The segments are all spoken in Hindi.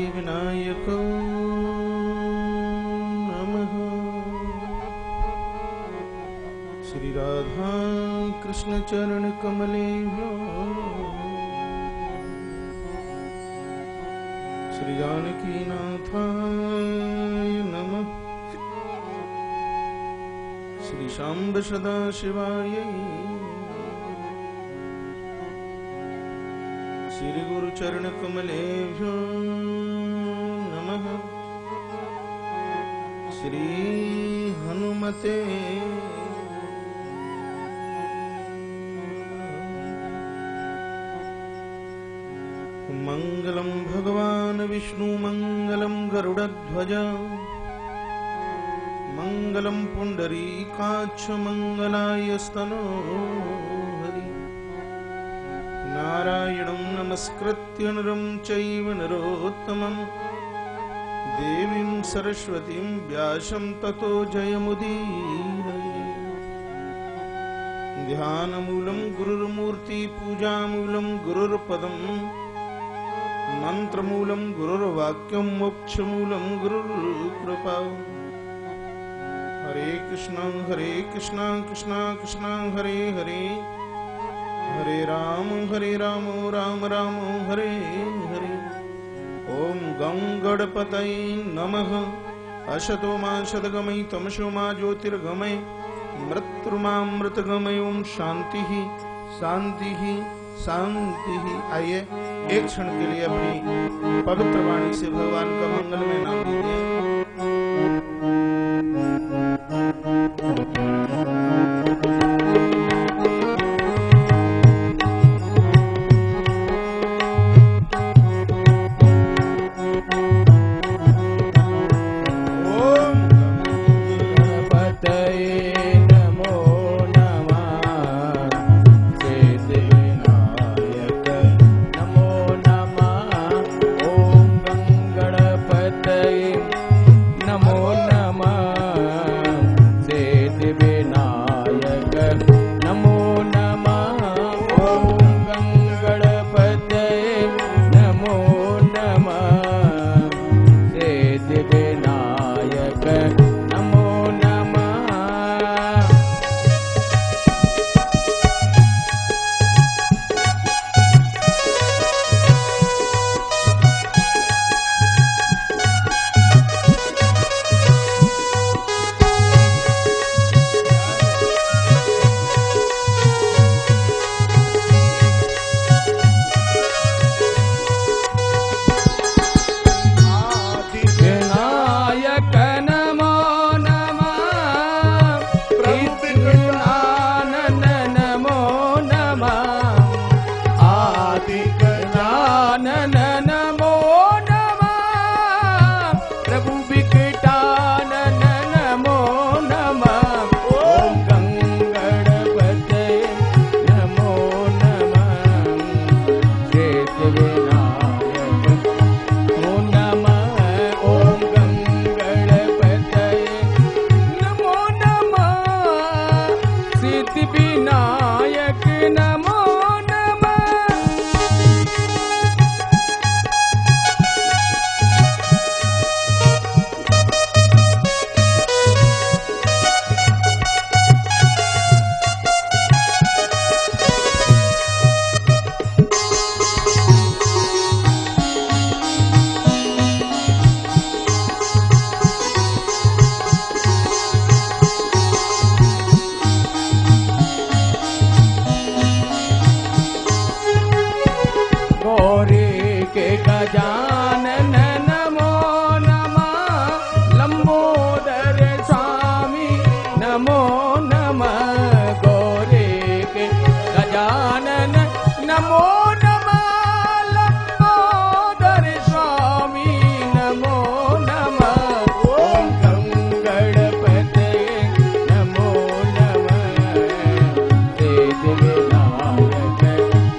विनायक नमः। श्री राधा कृष्ण चरण कमलेभ्यो श्री जानकी नाथाय नमः। श्री शाम्ब सदा शिवाय श्री गुरु चरण कमलेभ्यो नमः। श्री हनुमते मंगलम भगवान विष्णु मंगलम गरुड़ध्वज मंगलम पुंडरीकाक्ष मंगलायस्तनो हरि। नारायणं नमस्कृत्य नरं चैव नरोत्तमं देवीं सरस्वतीं व्यासं ततो जयमुदीरये। ध्यानमूलं गुरुर्मूर्ति पूजामूलं गुरुर्पदं मंत्रमूलं गुरुर्वाक्यं मोक्षमूलं गुरुर्कृपा। हरे कृष्णा कृष्णा कृष्णा हरे हरे हरे राम राम राम हरे हरे। ओम गं गणपतये नमः। असतो मा सद्गमय तमसो मा ज्योतिर्गमय मृत्युर्मामृतगमय। ओम शांति शांति शांति। आइए एक क्षण के लिए अपनी पवित्र वाणी से भगवान का मंगलमय नाम लीजिए।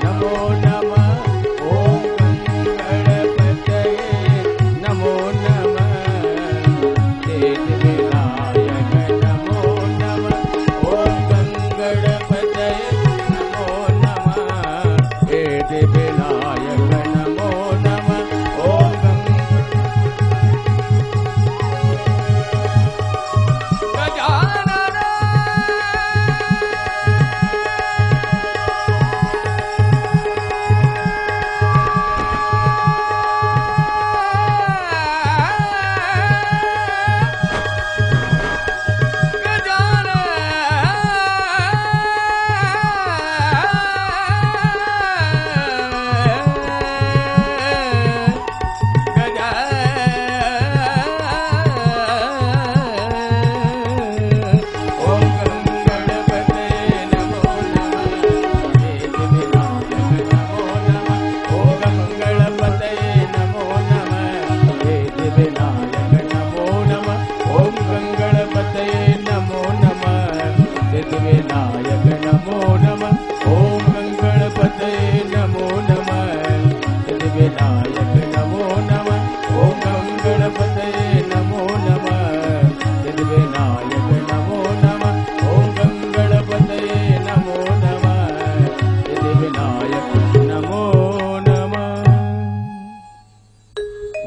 नमो नमः। ओम गं गणपतये शिवाय नमो नमः।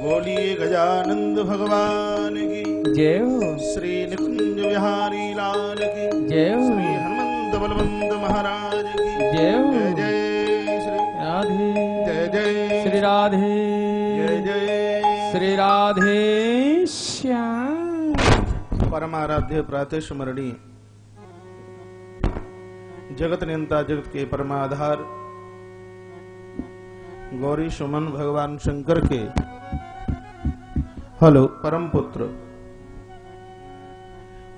बोलिए गजानंद भगवान की जय हो। श्री निकुंज बिहारी लाल की जय हो। श्री हनुमंत बलवंत महाराज की जय हो। जय जय श्री राधे जय जय श्री राधे जय जय श्री राधे श्याम। परमाराध्य प्रातः स्मरणीय जगत नियंता जगत के परमाधार गौरी सुमन भगवान शंकर के हेलो परम पुत्र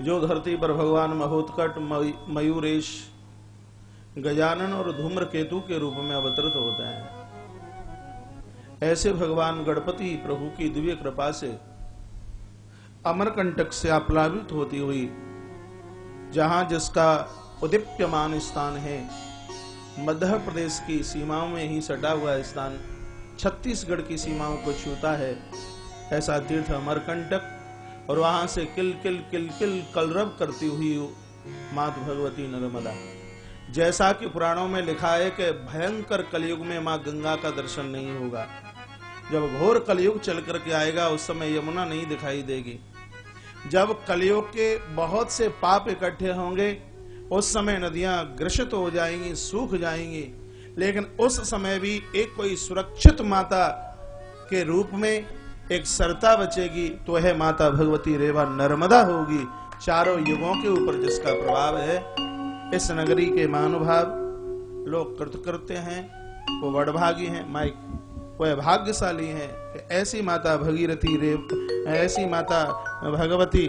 जो धरती पर भगवान महोत्कट मयूरेश गजानन और धूम्रकेतु के रूप में अवतरित होते हैं, ऐसे भगवान गणपति प्रभु की दिव्य कृपा से अमरकंटक से आप्लावित होती हुई जहां जिसका उदीप्यमान स्थान है, मध्य प्रदेश की सीमाओं में ही सटा हुआ स्थान छत्तीसगढ़ की सीमाओं को छूता है, ऐसा तीर्थ अमरकंटक और वहां से किल किल किल किल कलरव करती हुई माता भगवती नर्मदा। जैसा कि पुराणों में लिखा है कि भयंकर कलयुग में मां गंगा का दर्शन नहीं होगा। जब घोर कलयुग चल करके आएगा उस समय यमुना नहीं दिखाई देगी। जब कलयुग के बहुत से पाप इकट्ठे होंगे उस समय नदियां ग्रसित हो जाएंगी, सूख जाएंगी, लेकिन उस समय भी एक कोई सुरक्षित माता के रूप में एक सरता बचेगी, तो है माता भगवती रेवा नर्मदा होगी। चारों युगों के ऊपर जिसका प्रभाव है, इस नगरी के महानुभाव लोग कृतकृत्य हैं, वो वडभागी हैं, माइक वह भाग्यशाली हैं कि ऐसी माता भगीरथी ऐसी माता भगवती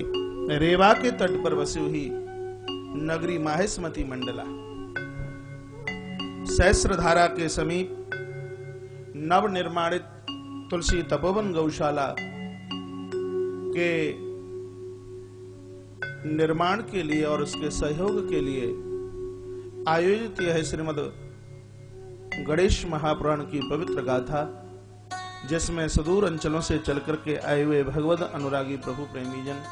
रेवा के तट पर बसी हुई नगरी माहेश्मती मंडला सहस्त्रधारा के समीप नवनिर्माणित तुलसी तपोवन गौशाला के निर्माण के लिए और उसके सहयोग के लिए आयोजित यह श्रीमद गणेश महापुराण की पवित्र गाथा, जिसमें सुदूर अंचलों से चल करके आए हुए भगवद अनुरागी प्रभु प्रेमी जन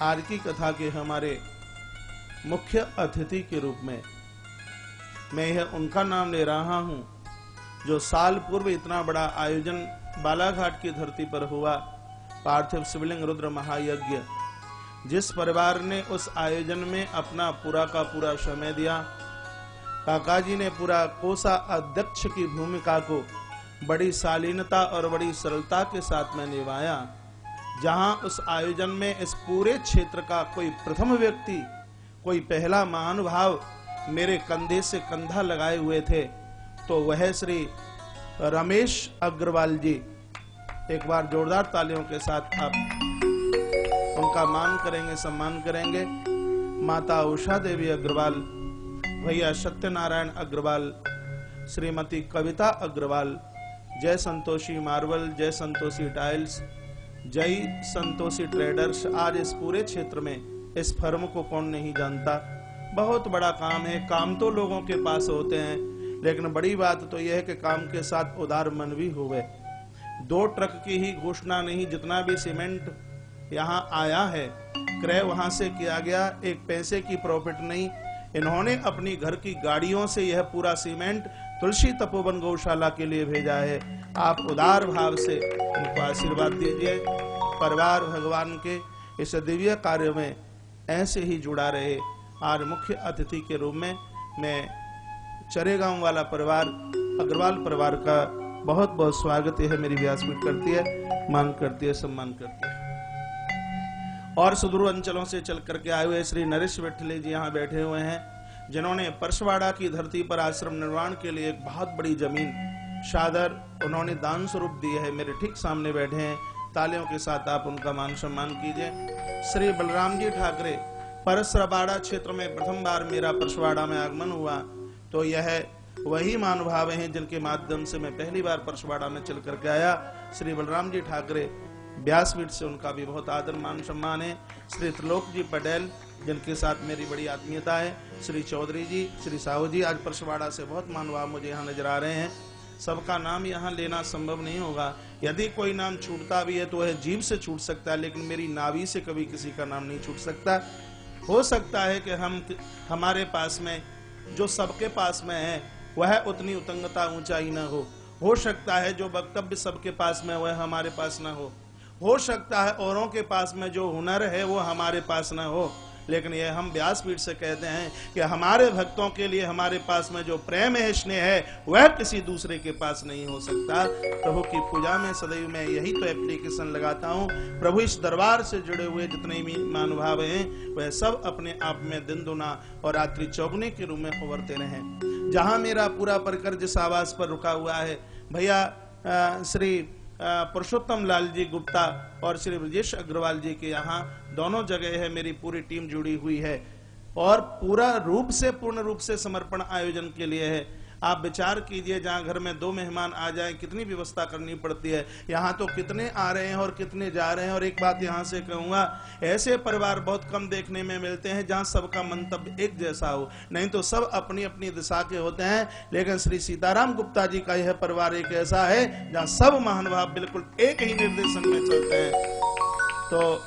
आज की कथा के हमारे मुख्य अतिथि के रूप में मैं यह उनका नाम ले रहा हूं जो साल पूर्व इतना बड़ा आयोजन बालाघाट की धरती पर हुआ, पार्थिव शिवलिंग रुद्र महायज्ञ, जिस परिवार ने उस आयोजन में अपना पूरा का पूरा समय दिया। काका जी ने पूरा कोसा अध्यक्ष की भूमिका को बड़ी शालीनता और बड़ी सरलता के साथ में निभाया। जहां उस आयोजन में इस पूरे क्षेत्र का कोई प्रथम व्यक्ति, कोई पहला महानुभाव मेरे कंधे से कंधा लगाए हुए थे, तो वह श्री रमेश अग्रवाल जी। एक बार जोरदार तालियों के साथ आप उनका मान करेंगे, सम्मान करेंगे। माता उषा देवी अग्रवाल, भैया सत्यनारायण अग्रवाल, श्रीमती कविता अग्रवाल, जय संतोषी मार्बल, जय संतोषी टाइल्स, जय संतोषी ट्रेडर्स। आज इस पूरे क्षेत्र में इस फर्म को कौन नहीं जानता। बहुत बड़ा काम है। काम तो लोगों के पास होते हैं, लेकिन बड़ी बात तो यह है कि काम के साथ उदार मन भी होवे। 2 ट्रक की ही घोषणा नहीं, जितना भी सीमेंट यहाँ आया है क्रय वहां से किया गया, एक पैसे की प्रॉफिट नहीं। इन्होंने अपनी घर की गाड़ियों से यह पूरा सीमेंट तुलसी तपोवन गौशाला के लिए भेजा है। आप उदार भाव से उनको आशीर्वाद दीजिए। परिवार भगवान के इस दिव्य कार्य में ऐसे ही जुड़ा रहे। आज मुख्य अतिथि के रूप में मैं चरेगांव वाला परिवार, अग्रवाल परिवार का बहुत बहुत स्वागत है। मेरी व्यासपीठ करती है, मान करती है, सम्मान करती है। और सुदूर अंचलों से चल करके आए हुए श्री नरेश विठले जी यहाँ बैठे हुए हैं, जिन्होंने परसवाड़ा की धरती पर आश्रम निर्माण के लिए एक बहुत बड़ी जमीन शादर उन्होंने दान स्वरूप दी है। मेरे ठीक सामने बैठे हैं। तालियों के साथ आप उनका मान सम्मान कीजिए। श्री बलराम जी ठाकरे, परसवाड़ा क्षेत्र में प्रथम बार मेरा परसवाड़ा में आगमन हुआ, तो यह वही महानुभाव हैं जिनके माध्यम से मैं पहली बार परसवाड़ा में चल करके आया। श्री बलराम जी ठाकरे, व्यासपीठ से उनका भी बहुत आदर मान सम्मान है। श्री त्रिलोक जी पटेल, जिनके साथ मेरी बड़ी आत्मीयता है, श्री चौधरी जी, श्री साहू जी। आज परसवाड़ा से बहुत महानुभाव मुझे यहाँ नजर आ रहे हैं। सबका नाम यहाँ लेना संभव नहीं होगा। यदि कोई नाम छूटता भी है तो वह जीभ से छूट सकता है, लेकिन मेरी नाभि से कभी किसी का नाम नहीं छूट सकता। हो सकता है कि हमारे पास में जो सबके पास में है, वह उतनी उतंगता ऊंचाई न हो सकता है जो वक्तव्य सबके पास में वह हमारे पास न हो सकता है औरों के पास में जो हुनर है वो हमारे पास न हो, लेकिन यह हम व्यासपीठ से कहते हैं कि हमारे भक्तों के लिए हमारे पास में जो प्रेम है, स्नेह है, वह किसी दूसरे के पास नहीं हो सकता। प्रभु की पूजा में सदैव मैं यही तो एप्लीकेशन लगाता हूँ। प्रभु इस दरबार से जुड़े हुए जितने भी महानुभाव हैं वह सब अपने आप में दिन दुना और रात्रि चौगुने के रूप में उभरते रहें। जहां मेरा पूरा परिकर जिस आवास पर रुका हुआ है, भैया श्री पुरुषोत्तम लाल जी गुप्ता और श्री ब्रजेश अग्रवाल जी के यहाँ दोनों जगह है मेरी पूरी टीम जुड़ी हुई है और पूर्ण रूप से समर्पण आयोजन के लिए है। आप विचार कीजिए, जहाँ घर में 2 मेहमान आ जाए कितनी व्यवस्था करनी पड़ती है। यहाँ तो कितने आ रहे हैं और कितने जा रहे हैं। और एक बात यहाँ से कहूंगा, ऐसे परिवार बहुत कम देखने में मिलते हैं जहाँ सबका मंतव्य एक जैसा हो, नहीं तो सब अपनी अपनी दिशा के होते हैं। लेकिन श्री सीताराम गुप्ता जी का यह परिवार एक ऐसा है जहाँ सब महानुभाव बिल्कुल एक ही निर्देशन में चलते हैं। तो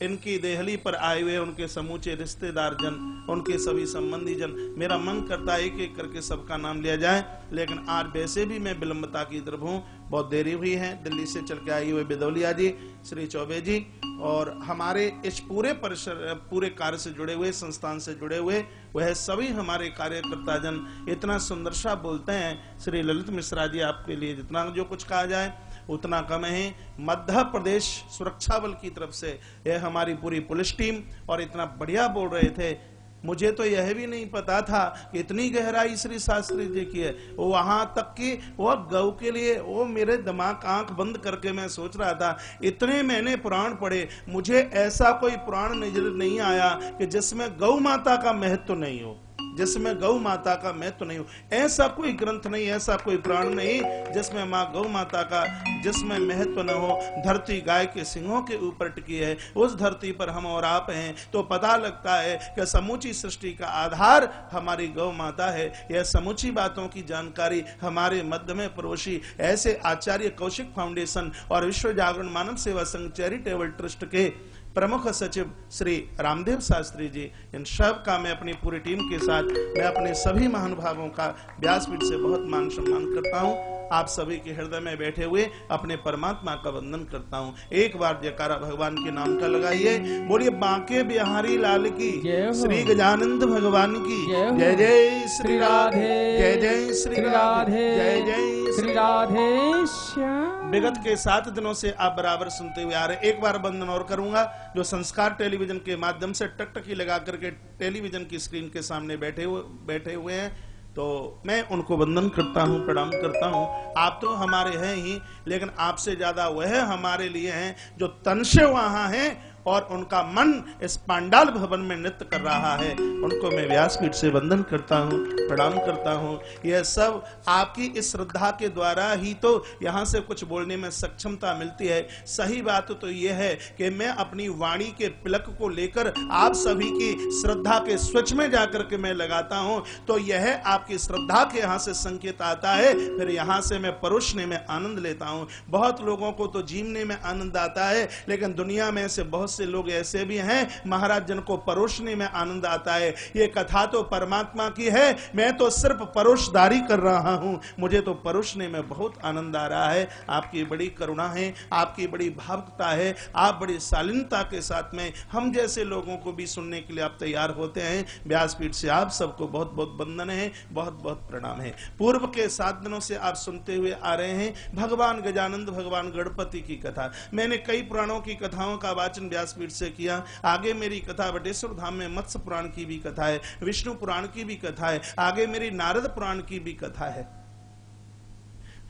इनकी देहली पर आए हुए उनके समूचे रिश्तेदार जन, उनके सभी संबंधी जन, मेरा मन करता है एक एक करके सबका नाम लिया जाए, लेकिन आज वैसे भी मैं विलंबता की तरफ हूँ, बहुत देरी हुई है। दिल्ली से चल के आई हुए बिदौलिया जी, श्री चौबे जी और हमारे इस पूरे कार्य से जुड़े हुए, संस्थान से जुड़े हुए वह सभी हमारे कार्यकर्ता जन इतना सुंदर सा बोलते हैं। श्री ललित मिश्रा जी, आपके लिए जितना जो कुछ कहा जाए उतना कम है। मध्य प्रदेश सुरक्षा बल की तरफ से यह हमारी पूरी पुलिस टीम और इतना बढ़िया बोल रहे थे, मुझे तो यह भी नहीं पता था कि इतनी गहराई श्री शास्त्री जी की है। वो वहां तक कि वो गौ के लिए, वो मेरे दिमाग आंख बंद करके मैं सोच रहा था, इतने मैंने पुराण पढ़े, मुझे ऐसा कोई पुराण नजर नहीं आया कि जिसमें गौ माता का महत्व नहीं हो, जिसमें गौ माता का महत्व नहीं हो। ऐसा कोई ग्रंथ नहीं, ऐसा कोई पुराण नहीं जिसमें माँ गौ माता का जिसमें महत्व न हो। धरती गाय के सिंहों के ऊपर टिकी है, उस धरती पर हम और आप हैं, तो पता लगता है कि समूची सृष्टि का आधार हमारी गौ माता है। यह समूची बातों की जानकारी हमारे मध्य में परोसी ऐसे आचार्य कौशिक फाउंडेशन और विश्व जागरण मानव सेवा संघ चैरिटेबल ट्रस्ट के प्रमुख सचिव श्री रामदेव शास्त्री जी, इन सब का मैं अपनी पूरी टीम के साथ मैं अपने सभी महानुभावों का व्यासपीठ से बहुत मान सम्मान करता हूं। आप सभी के हृदय में बैठे हुए अपने परमात्मा का वंदन करता हूं। एक बार जयकारा भगवान के नाम का लगाइए, बोलिए बांके बिहारी लाल की, श्री गजानंद भगवान की जय। जय श्री राधे, जय जय श्री राधे, जय जय श्री राधे श्याम। विगत के 7 दिनों से आप बराबर सुनते हुए आ रहे। एक बार वंदन और करूंगा, जो संस्कार टेलीविजन के माध्यम से टकटकी लगा करके टेलीविजन की स्क्रीन के सामने बैठे हुए हैं, तो मैं उनको वंदन करता हूं, प्रणाम करता हूं। आप तो हमारे हैं ही, लेकिन आपसे ज्यादा वह हमारे लिए हैं जो तन से वहां हैं और उनका मन इस पांडाल भवन में नृत्य कर रहा है। उनको मैं व्यासपीठ से वंदन करता हूँ, प्रणाम करता हूँ। यह सब आपकी इस श्रद्धा के द्वारा ही तो यहाँ से कुछ बोलने में सक्षमता मिलती है। सही बात तो यह है कि मैं अपनी वाणी के पिलक को लेकर आप सभी की श्रद्धा के स्विच में जाकर के मैं लगाता हूँ, तो यह आपकी श्रद्धा के यहाँ से संकेत आता है, फिर यहाँ से मैं परोसने में आनंद लेता हूँ। बहुत लोगों को तो जीवने में आनंद आता है, लेकिन दुनिया में से बहुत से लोग ऐसे भी हैं महाराज जन को परोसने में आनंद आता है। ये कथा तो परमात्मा की है, मैं तो सिर्फ परोसदारी कर रहा हूं, मुझे तो परोसने में बहुत आनंद आ रहा है। आपकी बड़ी करुणा है, आपकी बड़ी भावुकता है, आप बड़ी शालीनता के साथ में हम जैसे लोगों को भी सुनने के लिए आप तैयार होते हैं। व्यासपीठ से आप सबको बहुत बहुत वंदन है, बहुत बहुत प्रणाम है। पूर्व के 7 दिनों से आप सुनते हुए आ रहे हैं भगवान गजानंद भगवान गणपति की कथा। मैंने कई पुराणों की कथाओं का वाचन व्यासपीठ से किया। आगे मेरी कथा बटेश्वर धाम में मत्स्य पुराण की भी कथा है, विष्णु पुराण की भी कथा है, आगे मेरी नारद पुराण की भी कथा है।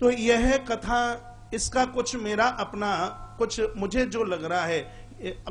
तो यह कथा, इसका कुछ मेरा अपना, कुछ मुझे जो लग रहा है,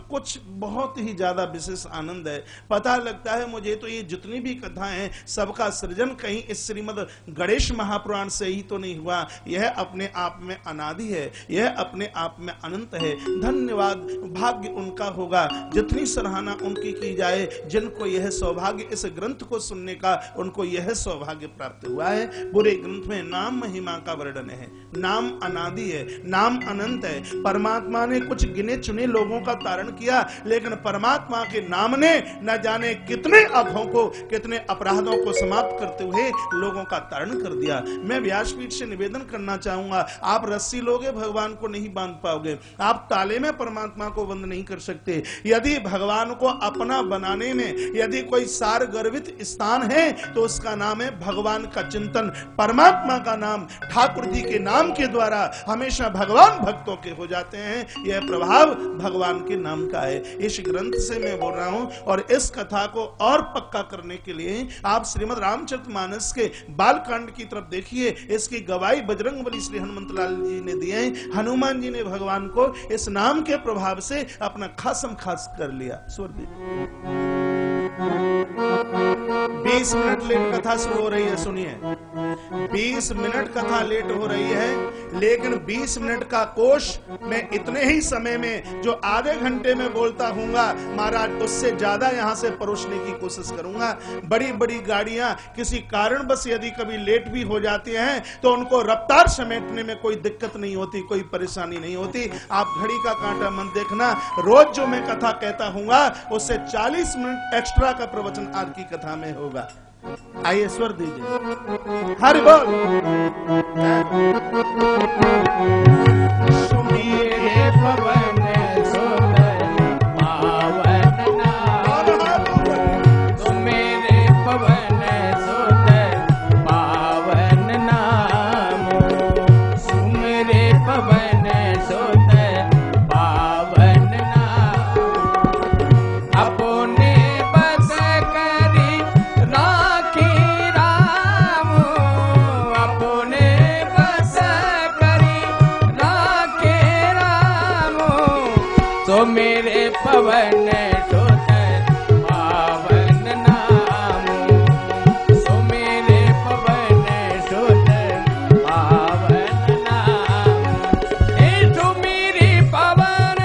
कुछ बहुत ही ज्यादा विशेष आनंद है। पता लगता है मुझे तो ये जितनी भी कथाएं हैं सबका सृजन कहीं इस श्रीमद गणेश महापुराण से ही तो नहीं हुआ। यह अपने आप में अनादि है, यह अपने आप में अनंत है। धन्यवाद, भाग्य उनका होगा, जितनी सराहना उनकी की जाए, जिनको यह सौभाग्य इस ग्रंथ को सुनने का, उनको यह सौभाग्य प्राप्त हुआ है। पूरे ग्रंथ में नाम महिमा का वर्णन है, नाम अनादि है, नाम अनंत है। परमात्मा ने कुछ गिने चुने लोगों का धारण किया, लेकिन परमात्मा के नाम ने न जाने कितने अधों को, कितने अपराधों को समाप्त करते हुए लोगों का तारण कर दिया। मैं व्यासपीठ से निवेदन करना चाहूंगा, आप रस्सी लोगे भगवान को नहीं बांध पाओगे, आप ताले में परमात्मा को बंद नहीं कर सकते। यदि भगवान को अपना बनाने में यदि कोई सार गर्वित स्थान है तो उसका नाम है भगवान का चिंतन। परमात्मा का नाम, ठाकुर जी के नाम के द्वारा हमेशा भगवान भक्तों के हो जाते हैं। यह प्रभाव भगवान के नाम का है। इस ग्रंथ से मैं बोल रहा हूं, और इस कथा को और पक्का करने के लिए आप श्रीमद् रामचरितमानस के बालकांड की तरफ देखिए। इसकी गवाही बजरंगबली श्री हनुमंतलाल जी ने दिए हैं। हनुमान जी ने भगवान को इस नाम के प्रभाव से अपना खासम खास कर लिया। स्वर दीजिए। 20 मिनट लेट कथा शुरू हो रही है, सुनिए। 20 मिनट कथा लेट हो रही है, लेकिन 20 मिनट का कोश मैं इतने ही समय में, जो आधे घंटे में बोलता हूँगा महाराज, उससे ज्यादा यहाँ से परोसने की कोशिश करूंगा। बड़ी बड़ी गाड़ियां किसी कारण बस यदि कभी लेट भी हो जाती हैं तो उनको रफ्तार समेटने में कोई दिक्कत नहीं होती, कोई परेशानी नहीं होती। आप घड़ी का कांटा मत देखना। रोज जो मैं कथा कहता हूँगा उससे 40 मिनट एक्स्ट्रा का प्रवचन आज की कथा में होगा। आइए स्वर दीजिए। हरि बोल। सुमिरे पवन सुत पावन नाम, सुमिरे पवन सुत पावन नाम, सुमिरे पवन सुत पावन नाम। अपने बस करी राखी राम, अपने बस करी राखे राम, तो मेरे पवन सुत पावन नाम, सो मेरे पवन सुत पावन नाम। ए सुमिरी पवन,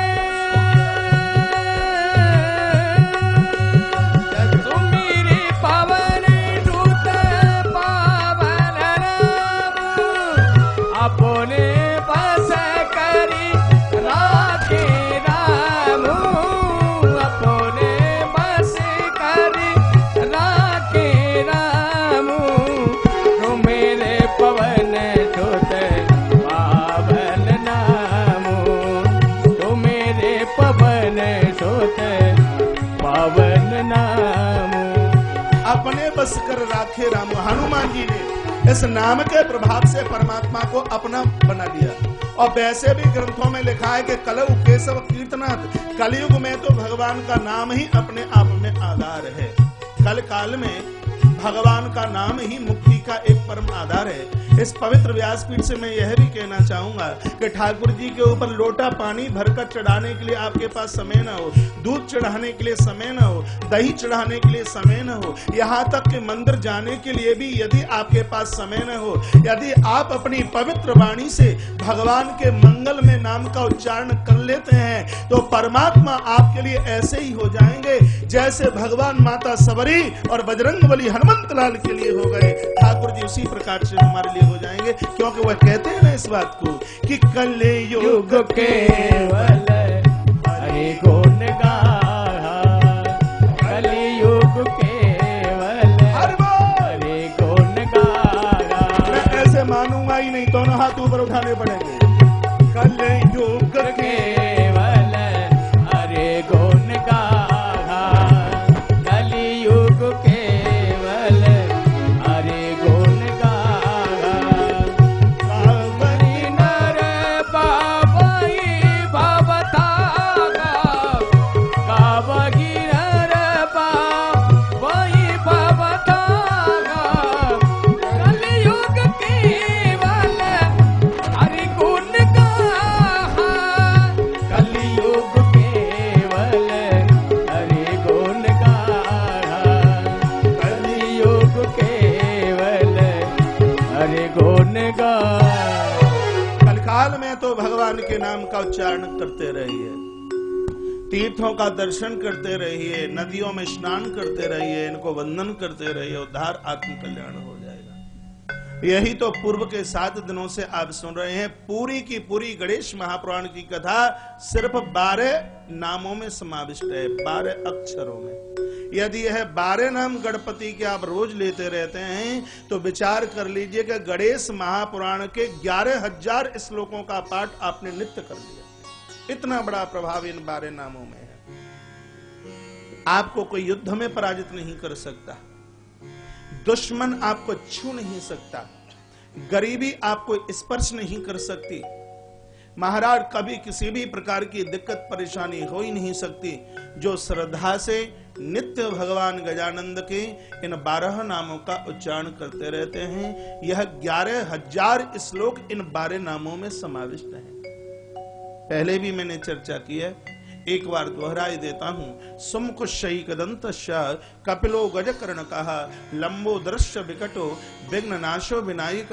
सुमिरी पवन सुत पावन नाम, अपने बस करी राखे राम, अपने बस करी राखे राम, तो मेरे पवन सुत पावन नाम, तो मेरे पवन सुत पावन नाम। अपने बस कर राखे राम। हनुमान जी ने इस नाम के प्रभाव से परमात्मा को अपना बना लिया। और वैसे भी ग्रंथों में लिखा है कि कलौ केशव कीर्तनाथ, कलयुग में तो भगवान का नाम ही अपने आप में आधार है। कल काल में भगवान का नाम ही मुक्ति का एक परम आधार है। इस पवित्र व्यासपीठ से मैं यह भी कहना चाहूंगा कि ठाकुर जी के ऊपर लोटा पानी भरकर चढ़ाने के लिए आपके पास समय न हो, दूध चढ़ाने के लिए समय न हो, दही चढ़ाने के लिए समय न हो, यहाँ तक कि मंदिर जाने के लिए भी यदि आपके पास समय न हो, यदि आप अपनी पवित्र वाणी से भगवान के मंगल में नाम का उच्चारण कर लेते हैं तो परमात्मा आपके लिए ऐसे ही हो जाएंगे जैसे भगवान माता सबरी और बजरंगबली हनुमंतलाल के लिए हो गए। ठाकुर जी उसी प्रकार से हमारे लिए हो जाएंगे, क्योंकि वह कहते हैं ना इस बात को कि कलयुग केवल हरि गुण गाहा, कलयुग केवल हरि गुण गाहा। मैं ऐसे मानूंगा ही नहीं, दोनों हाथ ऊपर उठाने पड़ेंगे। कलयुग केवल हरि गुण गाहा, कलयुग केवल हरि गुण गाहा। कावरी नर पावई भवतागा, कावरी नर पावई भवतागा, कलयुग केवल हरि गुण गाहा, कलयुग केवल हरि गुण गाहा, कलयुग केवल हरि गुण गाहा। कलकाल में तो भगवान के नाम का उच्चारण करते रहिए, तीर्थों का दर्शन करते रहिए, नदियों में स्नान करते रहिए, इनको वंदन करते रहिए, उद्धार आत्म कल्याण हो जाएगा। यही तो पूर्व के 7 दिनों से आप सुन रहे हैं। पूरी की पूरी गणेश महापुराण की कथा सिर्फ 12 नामों में समाविष्ट है, 12 अक्षरों में। यदि यह 12 नाम गणपति के आप रोज लेते रहते हैं तो विचार कर लीजिए कि गणेश महापुराण के 11,000 श्लोकों का पाठ आपने नित्य कर लिया। इतना बड़ा प्रभाव इन 12 नामों में है। आपको कोई युद्ध में पराजित नहीं कर सकता, दुश्मन आपको छू नहीं सकता, गरीबी आपको स्पर्श नहीं कर सकती, महाराज कभी किसी भी प्रकार की दिक्कत परेशानी हो ही नहीं सकती। जो श्रद्धा से नित्य भगवान गजानंद के इन 12 नामों का उच्चारण करते रहते हैं, यह 11,000 श्लोक इन 12 नामों में समाविष्ट हैं। पहले भी मैंने चर्चा की है, एक बार दोहराई देता हूं। सुमुख शैकदंत कपिलो गजकर्ण कहा, लंबो दृश्य विकटो विघ्न नाशो विनायक,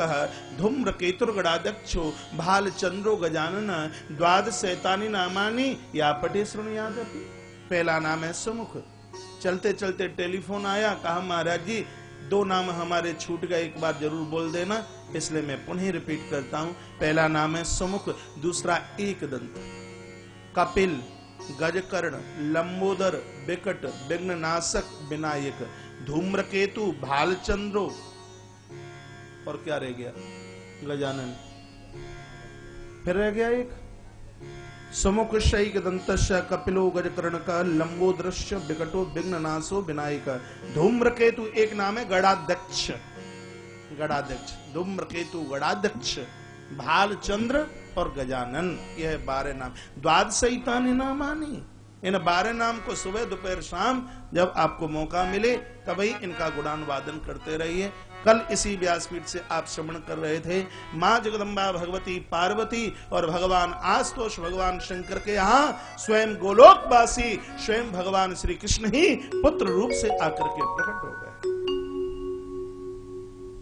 धूम्र केतुर्गणाध्यक्षो भाल चंद्रो गजानन, द्वादशैतानि नामानि या पठे शृणुयादपि। पहला नाम है सुमुख। चलते चलते टेलीफोन आया, कहा महाराज जी 2 नाम हमारे छूट गए, एक बार जरूर बोल देना, इसलिए मैं पुनः रिपीट करता हूं। पहला नाम है सुमुख, दूसरा एकदंत। कपिल, गजकर्ण, लंबोदर, विकट, विघ्ननाशक, विनायक, धूम्रकेतु, भालचंद्रो, और क्या रह गया? गजानन। फिर रह गया एक समुख शैकदंतस्य कपिलो गजकर्ण का, लंबोदृश्य विकटो विघ्ननाशो विनायक, धूम्रकेतु एक नाम है गणाध्यक्ष। गणाध्यक्ष, धूम्रकेतु गणाध्यक्ष, भालचंद्र और गजानन, यह 12 नाम। द्वादशैतानि नामानि, इन 12 नाम को सुबह दोपहर शाम जब आपको मौका मिले तभी इनका गुणानुवादन करते रहिए। कल इसी व्यासपीठ से आप श्रवण कर रहे थे, माँ जगदम्बा भगवती पार्वती और भगवान आशुतोष भगवान शंकर के यहाँ स्वयं गोलोकवासी स्वयं भगवान श्री कृष्ण ही पुत्र रूप से आकर के प्रकट हो गए।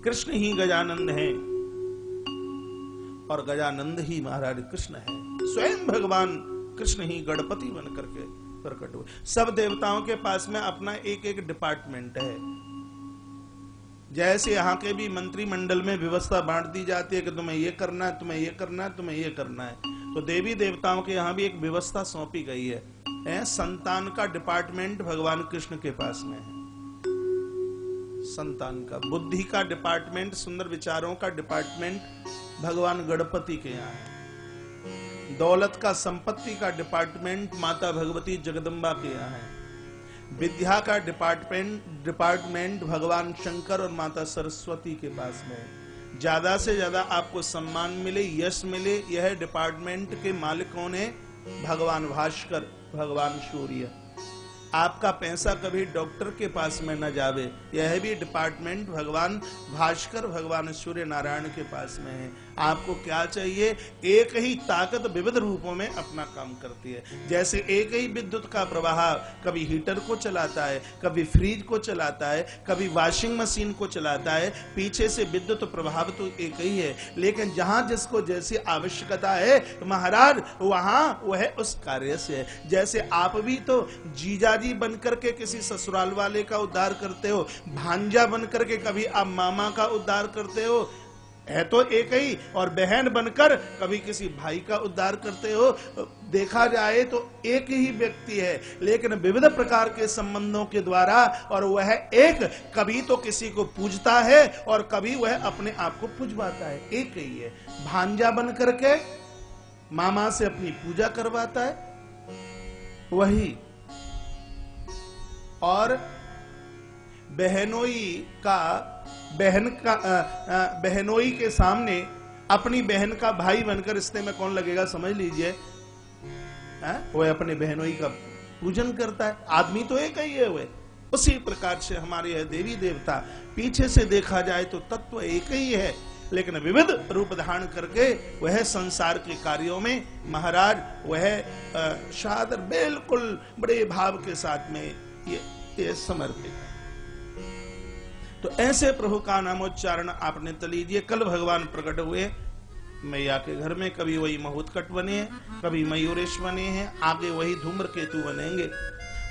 कृष्ण ही गजानंद है और गजानंद ही महाराज कृष्ण है। स्वयं भगवान कृष्ण ही गणपति बन करके प्रकट हुए। सब देवताओं के पास में अपना एक एक डिपार्टमेंट है। जैसे यहाँ के भी मंत्रिमंडल में व्यवस्था बांट दी जाती है कि तुम्हें ये करना है, तुम्हें ये करना है, तुम्हें ये करना है, तो देवी देवताओं के यहाँ भी एक व्यवस्था सौंपी गई है। संतान का डिपार्टमेंट भगवान कृष्ण के पास में है। संतान का, बुद्धि का डिपार्टमेंट, सुंदर विचारों का डिपार्टमेंट भगवान गणपति के यहाँ है। दौलत का, संपत्ति का डिपार्टमेंट माता भगवती जगदम्बा के यहाँ है। विद्या का डिपार्टमेंट भगवान शंकर और माता सरस्वती के पास में है। ज्यादा से ज्यादा आपको सम्मान मिले, यश मिले, यह डिपार्टमेंट के मालिक कौन है? भगवान भास्कर, भगवान सूर्य। आपका पैसा कभी डॉक्टर के पास में न जावे, यह भी डिपार्टमेंट भगवान भास्कर भगवान सूर्य नारायण के पास में है। आपको क्या चाहिए? एक ही ताकत विविध रूपों में अपना काम करती है। जैसे एक ही विद्युत का प्रवाह कभी हीटर को चलाता है, कभी फ्रिज को चलाता है, कभी वॉशिंग मशीन को चलाता है, पीछे से विद्युत प्रभाव तो एक ही है, लेकिन जहां जिसको जैसी आवश्यकता है महाराज वहां वह उस कार्य से है। जैसे आप भी तो जीजाजी बनकर के किसी ससुराल वाले का उद्धार करते हो, भांजा बनकर के कभी आप मामा का उद्धार करते हो, है तो एक ही, और बहन बनकर कभी किसी भाई का उद्धार करते हो। देखा जाए तो एक ही व्यक्ति है, लेकिन विविध प्रकार के संबंधों के द्वारा, और वह एक कभी तो किसी को पूजता है और कभी वह अपने आप को पूजवाता है। एक ही है। भांजा बनकर के मामा से अपनी पूजा करवाता है वही, और बहनोई के सामने अपनी बहन का भाई बनकर रिश्ते में कौन लगेगा समझ लीजिए, वह अपने बहनोई का पूजन करता है। आदमी तो एक ही है वह। उसी प्रकार से हमारे यह देवी देवता पीछे से देखा जाए तो तत्व एक ही है, लेकिन विविध रूप धारण करके वह संसार के कार्यों में महाराज वह सादर बिल्कुल बड़े भाव के साथ में ये समर्पित है। तो ऐसे प्रभु का नामोच्चारण आपने तो लीजिए। कल भगवान प्रकट हुए मैया के घर में, कभी वही महुतकट बने हैं, कभी मयूरेश बने हैं, आगे वही धूम्रकेतु बनेंगे,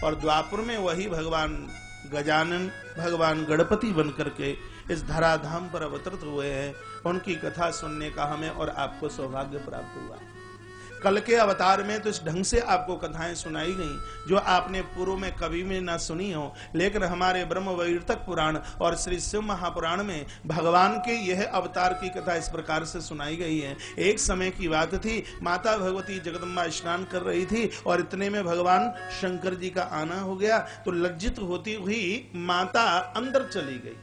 और द्वापर में वही भगवान गजानन भगवान गणपति बन करके इस धराधाम पर अवतरित हुए हैं, उनकी कथा सुनने का हमें और आपको सौभाग्य प्राप्त हुआ। कल के अवतार में तो इस ढंग से आपको कथाएं सुनाई गई जो आपने पूर्व में कभी में ना सुनी हो, लेकिन हमारे ब्रह्म वैवर्तक पुराण और श्री शिव महापुराण में भगवान के यह अवतार की कथा इस प्रकार से सुनाई गई है। एक समय की बात थी, माता भगवती जगदम्बा स्नान कर रही थी और इतने में भगवान शंकर जी का आना हो गया, तो लज्जित होती हुई माता अंदर चली गई।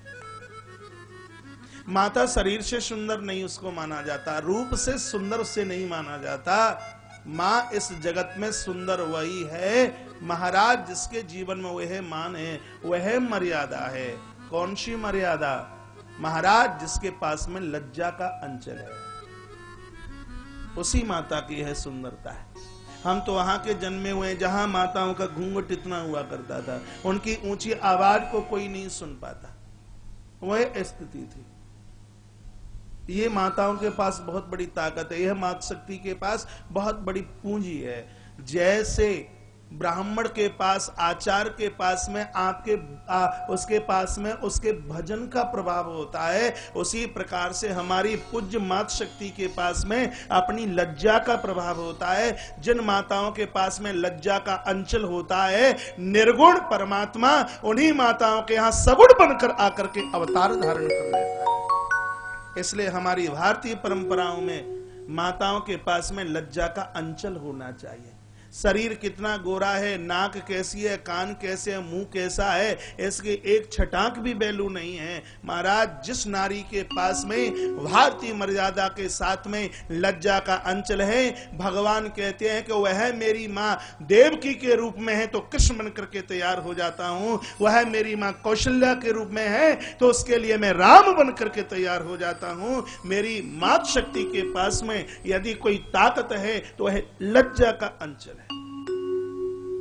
माता शरीर से सुंदर नहीं उसको माना जाता, रूप से सुंदर उसे नहीं माना जाता। माँ इस जगत में सुंदर वही है महाराज जिसके जीवन में वह मान है, वह मर्यादा है। कौन सी मर्यादा? महाराज जिसके पास में लज्जा का अंचल है, उसी माता की यह सुंदरता है। हम तो वहां के जन्मे हुए जहां माताओं का घूंघट इतना हुआ करता था, उनकी ऊंची आवाज को कोई नहीं सुन पाता, वह स्थिति थी। ये माताओं के पास बहुत बड़ी ताकत है, यह मातृ शक्ति के पास बहुत बड़ी पूंजी है। जैसे ब्राह्मण के पास, आचार्य के पास में उसके पास में उसके भजन का प्रभाव होता है, उसी प्रकार से हमारी पूज्य मातृ शक्ति के पास में अपनी लज्जा का प्रभाव होता है। जिन माताओं के पास में लज्जा का अंचल होता है, निर्गुण परमात्मा उन्हीं माताओं के यहाँ सगुण बनकर आकर के अवतार धारण कर लेता है। इसलिए हमारी भारतीय परंपराओं में माताओं के पास में लज्जा का अंचल होना चाहिए। शरीर कितना गोरा है, नाक कैसी है, कान कैसे है, मुंह कैसा है, इसके एक छटाक भी वैल्यू नहीं है। महाराज जिस नारी के पास में भारतीय मर्यादा के साथ में लज्जा का अंचल है, भगवान कहते हैं कि वह मेरी माँ देवकी के रूप में है तो कृष्ण बन करके तैयार हो जाता हूँ, वह मेरी माँ कौशल्या के रूप में है तो उसके लिए मैं राम बन करके तैयार हो जाता हूँ। मेरी मातृ शक्ति के पास में यदि कोई ताकत है तो वह लज्जा का अंचल है।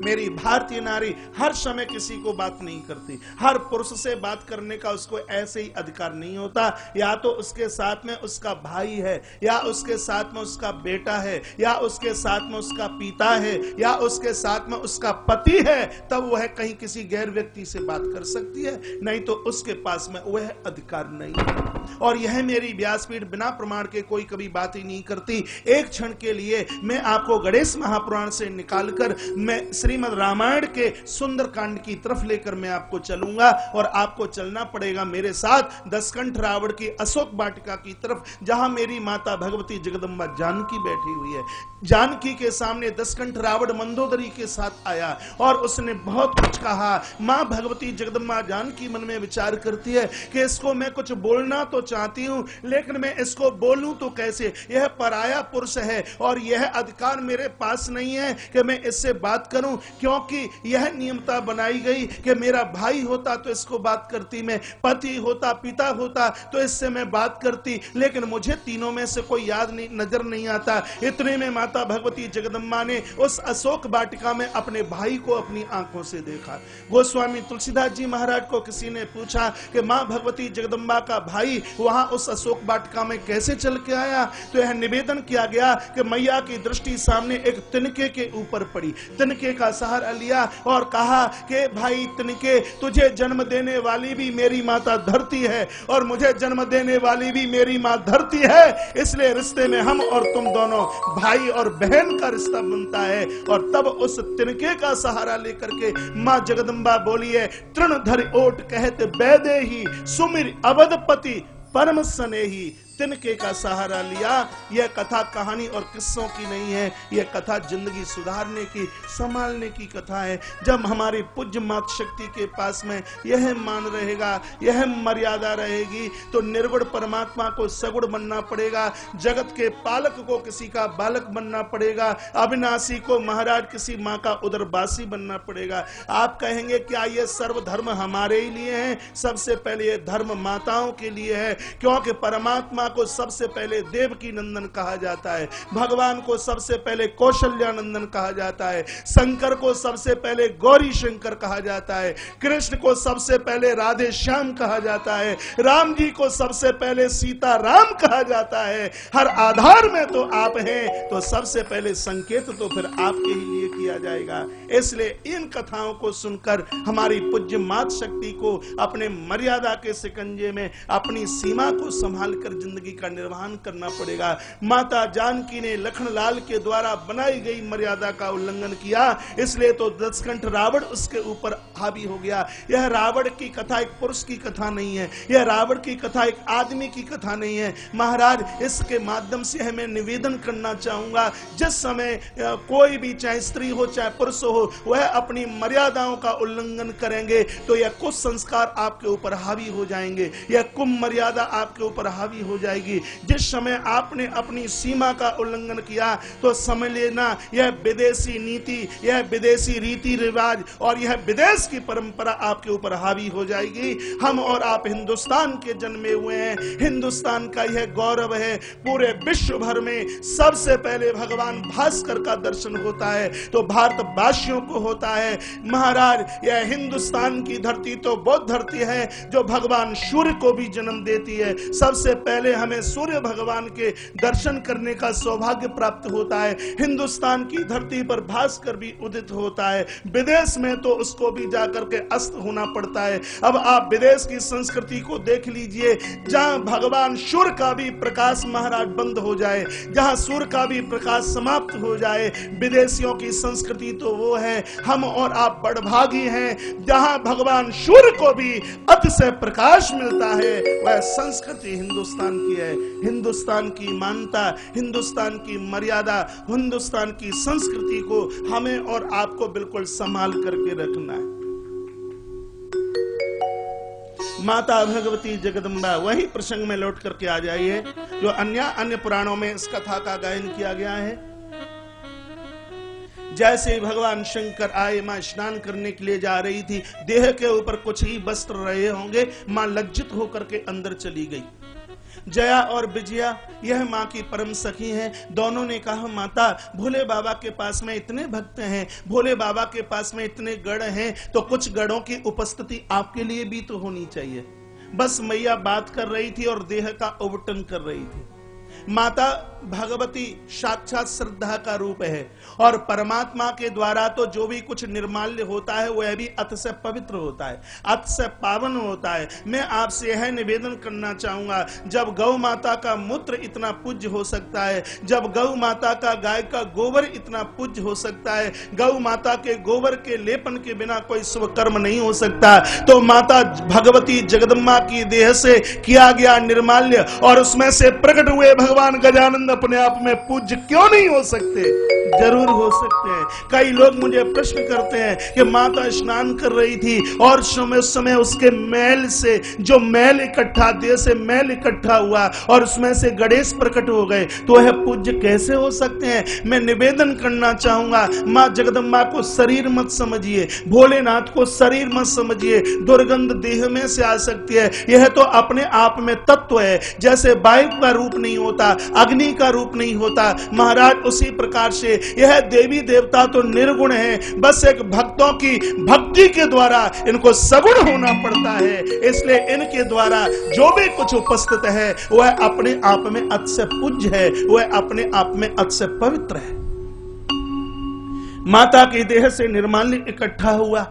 मेरी भारतीय नारी हर समय किसी को बात नहीं करती, हर पुरुष से बात करने का उसको ऐसे ही अधिकार नहीं होता। या तो उसके साथ में उसका भाई है, या उसके साथ में उसका बेटा है, या उसके साथ में उसका पिता है, या उसके साथ में उसका पति है, तब वह कहीं किसी गैर व्यक्ति से बात कर सकती है, नहीं तो उसके पास में वह अधिकार नहीं है। और यह मेरी व्यासपीठ बिना प्रमाण के कोई कभी बात ही नहीं करती। एक क्षण के लिए मैं आपको गणेश महापुराण से निकालकर मैं श्रीमद् रामायण के सुंदर कांड की तरफ लेकर मैं आपको चलूंगा, और आपको चलना पड़ेगा मेरे साथ दशकंठ रावण की अशोक वाटिका की तरफ, जहां मेरी माता भगवती जगदम्बा जानकी बैठी हुई है। जानकी के सामने दशकंठ रावण मंदोदरी के साथ आया और उसने बहुत कुछ कहा। मां भगवती जगदम्बा जानकी मन में विचार करती है कि इसको मैं कुछ बोलना तो चाहती हूं, लेकिन मैं इसको बोलूं तो कैसे? यह पराया पुरुष है और यह अधिकार मेरे पास नहीं है कि मैं इससे बात करूं, क्योंकि यह नियमता बनाई गई कि मेरा भाई होता तो इसको बात करती, मैं पति होता, पिता होता तो इससे मैं बात करती, लेकिन मुझे तीनों में से कोई याद नहीं, नजर नहीं आता। इतने में माता भगवती जगदम्बा ने उस अशोक वाटिका में अपने भाई को अपनी आंखों से देखा। गोस्वामी तुलसीदास जी महाराज को किसी ने पूछा कि मां भगवती जगदम्बा का भाई वहां उस अशोक वाटिका में कैसे चल के आया, तो यह निवेदन किया गया कि मैया की दृष्टि सामने एक तिनके के ऊपर पड़ी, तिनके का सहारा लिया और कहा कि भाई तिनके, तुझे जन्म देने वाली भी मेरी माता धरती है और मुझे जन्म देने वाली भी मेरी मां धरती है, इसलिए रिश्ते में हम और तुम दोनों भाई और बहन का रिश्ता बनता है। और तब उस तिनके का सहारा लेकर के मां जगदम्बा बोली है, तृण धरि ओट कहते बैदे ही सुमिर अवधपति परम स्नेही। तिनके का सहारा लिया। यह कथा कहानी और किस्सों की नहीं है, यह कथा जिंदगी सुधारने की, संभालने की कथा है। जब हमारी पूज्य मातृ शक्ति के पास में यह मान रहेगा, यह मर्यादा रहेगी, तो निर्गुण परमात्मा को सगुण बनना पड़ेगा, जगत के पालक को किसी का बालक बनना पड़ेगा, अविनाशी को महाराज किसी माँ का उदरवासी बनना पड़ेगा। आप कहेंगे क्या ये सर्वधर्म हमारे ही लिए है? सबसे पहले ये धर्म माताओं के लिए है, क्योंकि परमात्मा ब्रह्मा को सबसे पहले देवकी नंदन कहा जाता है, भगवान को सबसे पहले कौशल्यानंदन कहा जाता है, शंकर को सबसे पहले गौरी शंकर कहा जाता है, कृष्ण को सबसे पहले राधे श्याम कहा जाता है, राम जी को सबसे पहले सीता राम कहा जाता है। हर आधार में तो आप हैं, तो सबसे पहले संकेत तो फिर आपके ही लिए किया जाएगा। इसलिए इन कथाओं को सुनकर हमारी पूज्य मात शक्ति को अपने मर्यादा के शिकंजे में अपनी सीमा को संभाल कर जिंदगी का निर्वहन करना पड़ेगा। माता जानकी ने लखनलाल के द्वारा बनाई गई मर्यादा का उल्लंघन किया, इसलिए तो दशकंठ रावण उसके ऊपर हावी हो गया। यह रावण की कथा एक पुरुष की कथा नहीं है, यह रावण की कथा एक आदमी की कथा नहीं है। महाराज, इसके माध्यम से हमें निवेदन करना चाहूंगा, जिस समय कोई भी चाहे स्त्री हो चाहे पुरुष हो, वह अपनी मर्यादाओं का उल्लंघन करेंगे तो यह कुछ संस्कार आपके ऊपर हावी हो जाएंगे, यह कुंभ मर्यादा आपके ऊपर हावी हो जाएगी। जिस समय आपने अपनी सीमा का उल्लंघन किया तो समझ लेना यह विदेशी नीति, यह विदेशी रीति रिवाज और यह विदेश की परंपरा आपके ऊपर हावी हो जाएगी। हम और आप हिंदुस्तान के जन्मे हुए हैं, हिंदुस्तान का यह गौरव है। पूरे विश्व भर में सबसे पहले भगवान भास्कर का दर्शन होता है तो भारतवासियों को होता है। महाराज, यह हिंदुस्तान की धरती तो वो धरती है जो भगवान सूर्य को भी जन्म देती है। सबसे पहले हमें सूर्य भगवान के दर्शन करने का सौभाग्य प्राप्त होता है। हिंदुस्तान की धरती पर भास्कर भी उदित होता है, विदेश में तो उसको भी जाकर के अस्त होना पड़ता है। अब आप विदेश की संस्कृति को देख लीजिए, जहां भगवान सूर्य का भी प्रकाश महाराज बंद हो जाए, जहां सूर्य का भी प्रकाश समाप्त हो जाए, विदेशियों की संस्कृति तो वो है। हम और आप बड़भागी हैं, जहां भगवान सूर्य को भी अतिशय प्रकाश मिलता है, वह संस्कृति हिंदुस्तान की है। हिंदुस्तान की मान्यता, हिंदुस्तान की मर्यादा, हिंदुस्तान की संस्कृति को हमें और आपको बिल्कुल संभाल करके रखना है। माता भगवती जगदम्बा, वही प्रसंग में लौट करके आ जाइए जो अन्य पुराणों में इस कथा का गायन किया गया है। जैसे भगवान शंकर आए, मां स्नान करने के लिए जा रही थी, देह के ऊपर कुछ ही वस्त्र रहे होंगे, मां लज्जित होकर के अंदर चली गई। जया और विजया यह मां की परम सखी हैं, दोनों ने कहा माता, भोले बाबा के पास में इतने भक्त हैं, भोले बाबा के पास में इतने गढ़ हैं, तो कुछ गढ़ों की उपस्थिति आपके लिए भी तो होनी चाहिए। बस मैया बात कर रही थी और देह का उबटन कर रही थी। माता भगवती साक्षात श्रद्धा का रूप है और परमात्मा के द्वारा तो जो भी कुछ निर्माल्य होता है वह भी अतिशय पवित्र होता है, अतिशय पावन होता है। मैं आपसे यह निवेदन करना चाहूंगा, जब गौ माता का मूत्र इतना पूज्य हो सकता है, जब गौ माता का गाय का गोबर इतना पूज्य हो सकता है, गौ माता के गोबर के लेपन के बिना कोई शुभ कर्म नहीं हो सकता, तो माता भगवती जगदम्बा की देह से किया गया निर्माल्य और उसमें से प्रकट हुए भगवान गजानंद अपने आप में पूज्य क्यों नहीं हो सकते? जरूर हो सकते हैं। कई लोग मुझे प्रश्न करते हैं कि माता स्नान कर रही थी और समय उसके मैल से जो मैल इकट्ठा, देह से मैल इकट्ठा हुआ और उसमें से गणेश प्रकट हो गए, तो वह पूज्य कैसे हो सकते हैं? मैं निवेदन करना चाहूंगा, मां जगदम्बा को शरीर मत समझिए, भोलेनाथ को शरीर मत समझिए, दुर्गंध देह में से आ सकती है, यह तो अपने आप में तत्व है। जैसे वायु का रूप नहीं होता, अग्नि का रूप नहीं होता, महाराज उसी प्रकार से यह देवी देवता तो निर्गुण है, बस एक भक्तों की भक्ति के द्वारा इनको सगुण होना पड़ता है। इसलिए इनके द्वारा जो भी कुछ उपस्थित है वह अपने आप में अतिशय पूज्य है, वह अपने आप में अतिशय पवित्र है। माता की देह से निर्माल्य इकट्ठा हुआ।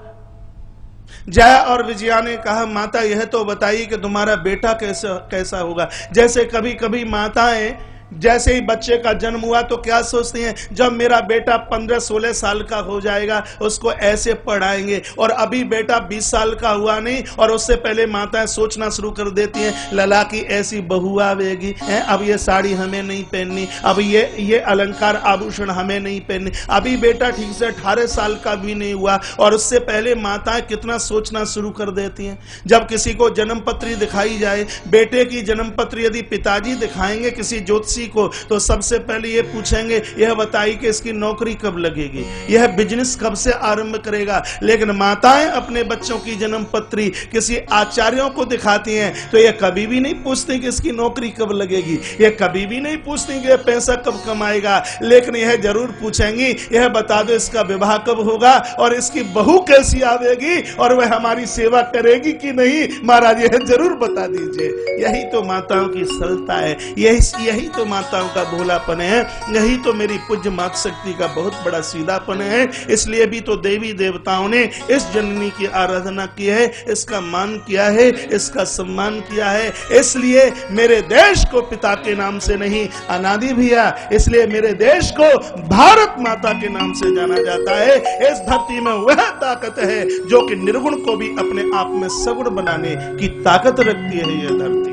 जया और विजया ने कहा माता यह तो बताइए कि तुम्हारा बेटा कैसा होगा। जैसे कभी कभी माताएं जैसे ही बच्चे का जन्म हुआ तो क्या सोचती हैं, जब मेरा बेटा 15-16 साल का हो जाएगा उसको ऐसे पढ़ाएंगे, और अभी बेटा 20 साल का हुआ नहीं और उससे पहले माताएं सोचना शुरू कर देती हैं लला की ऐसी बहू आवेगी, अब ये साड़ी हमें नहीं पहननी, अब ये अलंकार आभूषण हमें नहीं पहननी। अभी बेटा ठीक से 18 साल का भी नहीं हुआ और उससे पहले माताएं कितना सोचना शुरू कर देती हैं। जब किसी को जन्म पत्री दिखाई जाए, बेटे की जन्म पत्री यदि पिताजी दिखाएंगे किसी ज्योतिषी जी को, तो सबसे पहले ये पूछेंगे यह बताइए कि इसकी नौकरी कब लगेगी, यह बिजनेस कब से आरंभ करेगा। लेकिन माताएं अपने बच्चों की जन्म पत्री किसी आचार्यों को दिखाती हैं तो यह कभी भी नहीं पूछती कि इसकी नौकरी कब लगेगी, यह कभी भी नहीं पूछती कि यह पैसा कब कमाएगा। लेकिन यह जरूर पूछेंगी यह बता दो इसका विवाह कब होगा और इसकी बहू कैसी आवेगी और वह हमारी सेवा करेगी कि नहीं, महाराज यह जरूर बता दीजिए। यही तो माताओं की सरलता है, यही तो माताओं का भोलापन है, यही तो मेरी पूज्य मात शक्ति का बहुत बड़ा सीधापन है। इसलिए भी तो देवी देवताओं ने इस जननी की आराधना की है, इसका मान किया है, इसका सम्मान किया है। इसलिए मेरे देश को पिता के नाम से नहीं अनादि भैया, इसलिए मेरे देश को भारत माता के नाम से जाना जाता है। इस धरती में वह ताकत है जो कि निर्गुण को भी अपने आप में सगुण बनाने की ताकत रखती है। यह धरती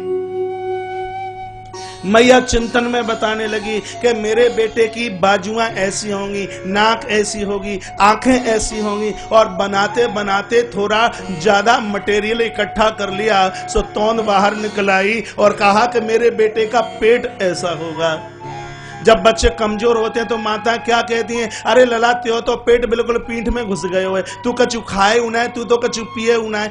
मैया चिंतन में बताने लगी कि मेरे बेटे की बाजुआं ऐसी होंगी, नाक ऐसी होगी, आंखें ऐसी होंगी, और बनाते बनाते थोड़ा ज्यादा मटेरियल इकट्ठा कर लिया सो तौन बाहर निकल आई और कहा कि मेरे बेटे का पेट ऐसा होगा। जब बच्चे कमजोर होते हैं तो माता क्या कहती हैं, अरे लला त्यो तो पेट बिल्कुल पीठ में घुस गए हुए, तू कछु खाए उना है, तू तो कछु पिए उना है,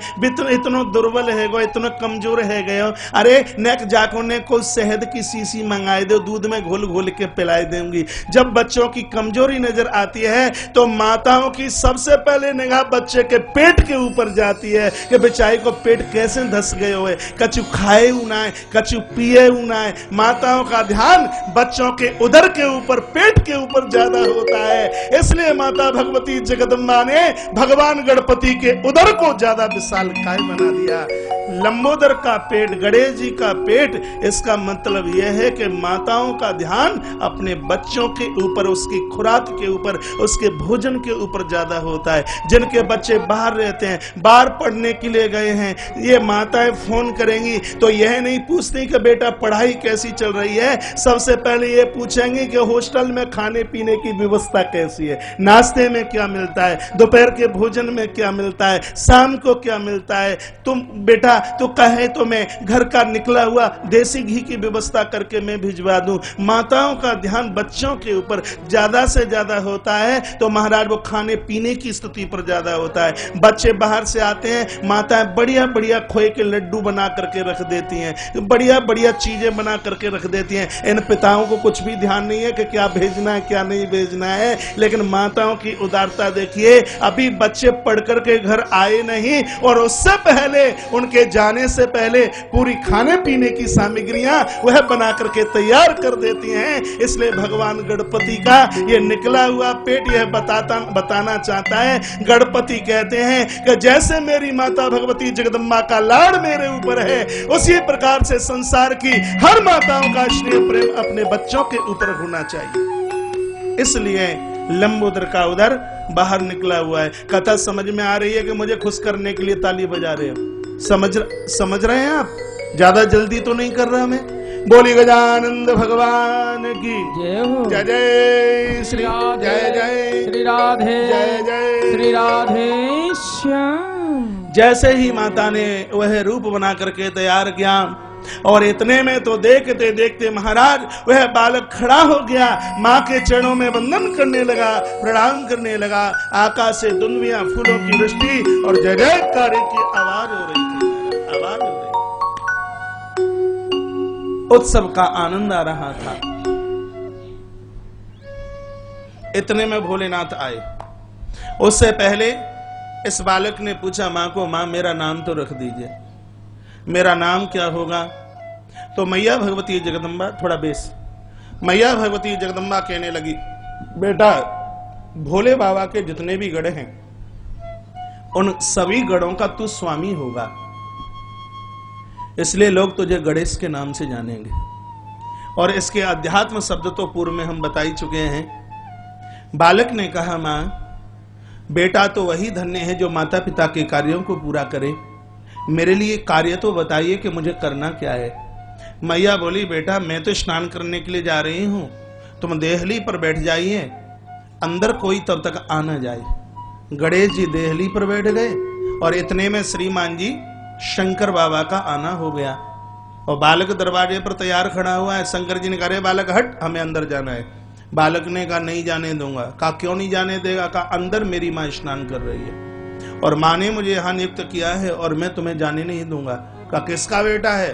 इतनो दुर्बल है गो, इतनो कमजोर है गए हो। अरे नेक जाको ने को शहद की शीशी मंगाए दो, दूध में घोल घोल के पिलाई देंगी। जब बच्चों की कमजोरी नजर आती है तो माताओं की सबसे पहले निगाह बच्चे के पेट के ऊपर जाती है कि बेचारी को पेट कैसे धस गए हुए, कछु खाए उना है, कछु पिए उना है। माताओं का ध्यान बच्चों के उदर के ऊपर, पेट के ऊपर ज्यादा होता है। इसलिए माता भगवती जगदम्बा ने भगवान गणपति के उदर को ज्यादा विशालकाय बना दिया। लंबोदर का पेट, गणेश जी का पेट, इसका मतलब यह है कि माताओं का ध्यान अपने बच्चों के ऊपर, उसकी खुराक के ऊपर, उसके भोजन के ऊपर ज्यादा होता है। जिनके बच्चे बाहर रहते हैं, बाहर पढ़ने के लिए गए हैं, ये माताएं फोन करेंगी तो यह नहीं पूछती कि बेटा पढ़ाई कैसी चल रही है, सबसे पहले ये पूछेंगे कि हॉस्टल में खाने पीने की व्यवस्था कैसी है, नाश्ते में क्या मिलता है, दोपहर के भोजन में क्या मिलता है, शाम को क्या मिलता है। तुम बेटा तो कहे तो मैं घर का निकला हुआ देसी घी की व्यवस्था करके मैं भिजवा दूं। माताओं का ध्यान बच्चों के ऊपर ज्यादा से ज्यादा होता है तो महाराज वो खाने पीने की स्थिति पर ज्यादा होता है। बच्चे बाहर से आते हैं, माताएं बढ़िया बढ़िया खोए के लड्डू बना करके रख देती हैं, बढ़िया बढ़िया चीजें बना करके रख देती हैं। इन पिताओं को कुछ भी ध्यान नहीं है कि क्या भेजना है क्या नहीं भेजना है। लेकिन माताओं की उदारता देखिए, अभी बच्चे पढ़ करके घर आए नहीं और उससे पहले, उनके जाने से पहले पूरी खाने पीने की सामग्रियां वह बना करके तैयार कर देती हैं। इसलिए भगवान गणपति का ये निकला हुआ पेट यह बताना चाहता है। गणपति कहते हैं कि जैसे मेरी माता भगवती जगदम्बा का लाड़ मेरे ऊपर है, उसी प्रकार से संसार की हर माताओं का स्नेह प्रेम अपने बच्चों के ऊपर होना चाहिए। इसलिए लंबोदर का उदर बाहर निकला हुआ है। कथा समझ में आ रही है कि मुझे खुश करने के लिए ताली बजा रहे हो? समझ रहे हैं आप? ज्यादा जल्दी तो नहीं कर रहा मैं। बोली गजानंद भगवान की जय हो। जय जय श्री, जय जय श्री राधे, जय जय श्री राधे श्याम। जैसे ही माता ने वह रूप बना करके तैयार किया और इतने में तो देखते देखते महाराज वह बालक खड़ा हो गया, माँ के चरणों में वंदन करने लगा, प्रणाम करने लगा। आकाश से दुनिया फूलों की वृष्टि और जय जयकार की आवाज हो रही थी, आवाज हो रही। उत्सव का आनंद आ रहा था। इतने में भोलेनाथ आए। उससे पहले इस बालक ने पूछा माँ को, माँ मेरा नाम तो रख दीजिए, मेरा नाम क्या होगा? तो मैया भगवती जगदम्बा, थोड़ा बेस, मैया भगवती जगदम्बा कहने लगी, बेटा भोले बाबा के जितने भी गढ़ हैं उन सभी गढ़ों का तू स्वामी होगा, इसलिए लोग तुझे गणेश के नाम से जानेंगे। और इसके अध्यात्म शब्द तो पूर्व में हम बता ही चुके हैं। बालक ने कहा, मां बेटा तो वही धन्य है जो माता पिता के कार्यों को पूरा करे, मेरे लिए कार्य तो बताइए कि मुझे करना क्या है। मैया बोली, बेटा मैं तो स्नान करने के लिए जा रही हूं, तुम देहली पर बैठ जाइए, अंदर कोई तब तक आ न जाए। गणेश जी देहली पर बैठ गए और इतने में श्रीमान जी शंकर बाबा का आना हो गया और बालक दरवाजे पर तैयार खड़ा हुआ है। शंकर जी ने कहा, अरे बालक हट, हमें अंदर जाना है। बालक ने कहा, नहीं जाने दूंगा। कहा, क्यों नहीं जाने देगा? कहा, अंदर मेरी माँ स्नान कर रही है और माँ ने मुझे यहाँ नियुक्त किया है और मैं तुम्हें जाने नहीं दूंगा। कहा, किसका बेटा है?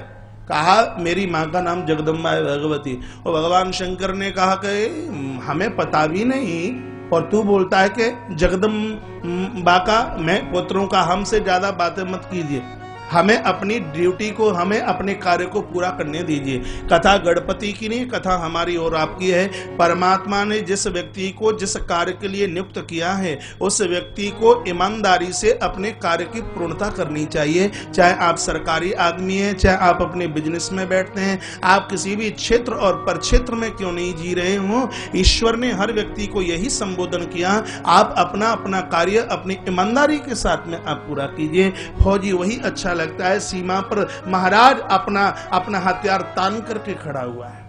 कहा, मेरी माँ का नाम जगदम्बा है, भगवती। और भगवान शंकर ने कहा कि हमें पता भी नहीं और तू बोलता है कि जगदम्बा का मैं पुत्रों का, हमसे ज्यादा बातें मत कीजिए, हमें अपनी ड्यूटी को, हमें अपने कार्य को पूरा करने दीजिए। कथा गणपति की नहीं, कथा हमारी और आपकी है। परमात्मा ने जिस व्यक्ति को जिस कार्य के लिए नियुक्त किया है, उस व्यक्ति को ईमानदारी से अपने कार्य की पूर्णता करनी चाहिए। चाहे आप सरकारी आदमी हैं, चाहे आप अपने बिजनेस में बैठते हैं, आप किसी भी क्षेत्र और परक्षेत्र में क्यों नहीं जी रहे हो, ईश्वर ने हर व्यक्ति को यही संबोधन किया, आप अपना अपना कार्य अपनी ईमानदारी के साथ में आप पूरा कीजिए। फौजी वही अच्छा लगता है, सीमा पर महाराज अपना हथियार तान करके खड़ा हुआ है।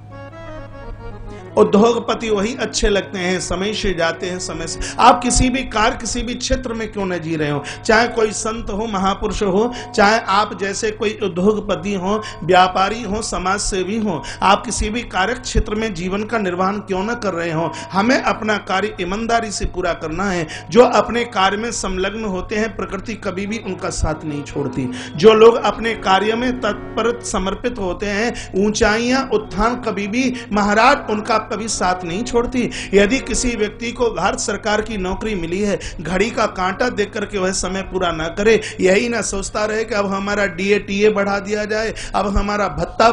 उद्योगपति वही अच्छे लगते हैं, समय से जाते हैं, समय से। आप किसी भी कार्य, किसी भी क्षेत्र में क्यों न जी रहे हो, चाहे कोई संत हो, महापुरुष हो, चाहे आप जैसे कोई उद्योगपति हो, व्यापारी हो, समाज सेवी हो, आप किसी भी कार्य क्षेत्र में जीवन का निर्वहन क्यों न कर रहे हो, हमें अपना कार्य ईमानदारी से पूरा करना है। जो अपने कार्य में संलग्न होते हैं, प्रकृति कभी भी उनका साथ नहीं छोड़ती। जो लोग अपने कार्य में तत्पर समर्पित होते हैं, ऊंचाइयां उत्थान कभी भी महाराज उनका कभी साथ नहीं छोड़ती। यदि किसी व्यक्ति को भारत सरकार की नौकरी मिली है, घड़ी का कांटा देख करके वह समय पूरा ना करे, यही ना सोचता रहे कि अब हमारा DA बढ़ा दिया जाए, अब हमारा भत्ता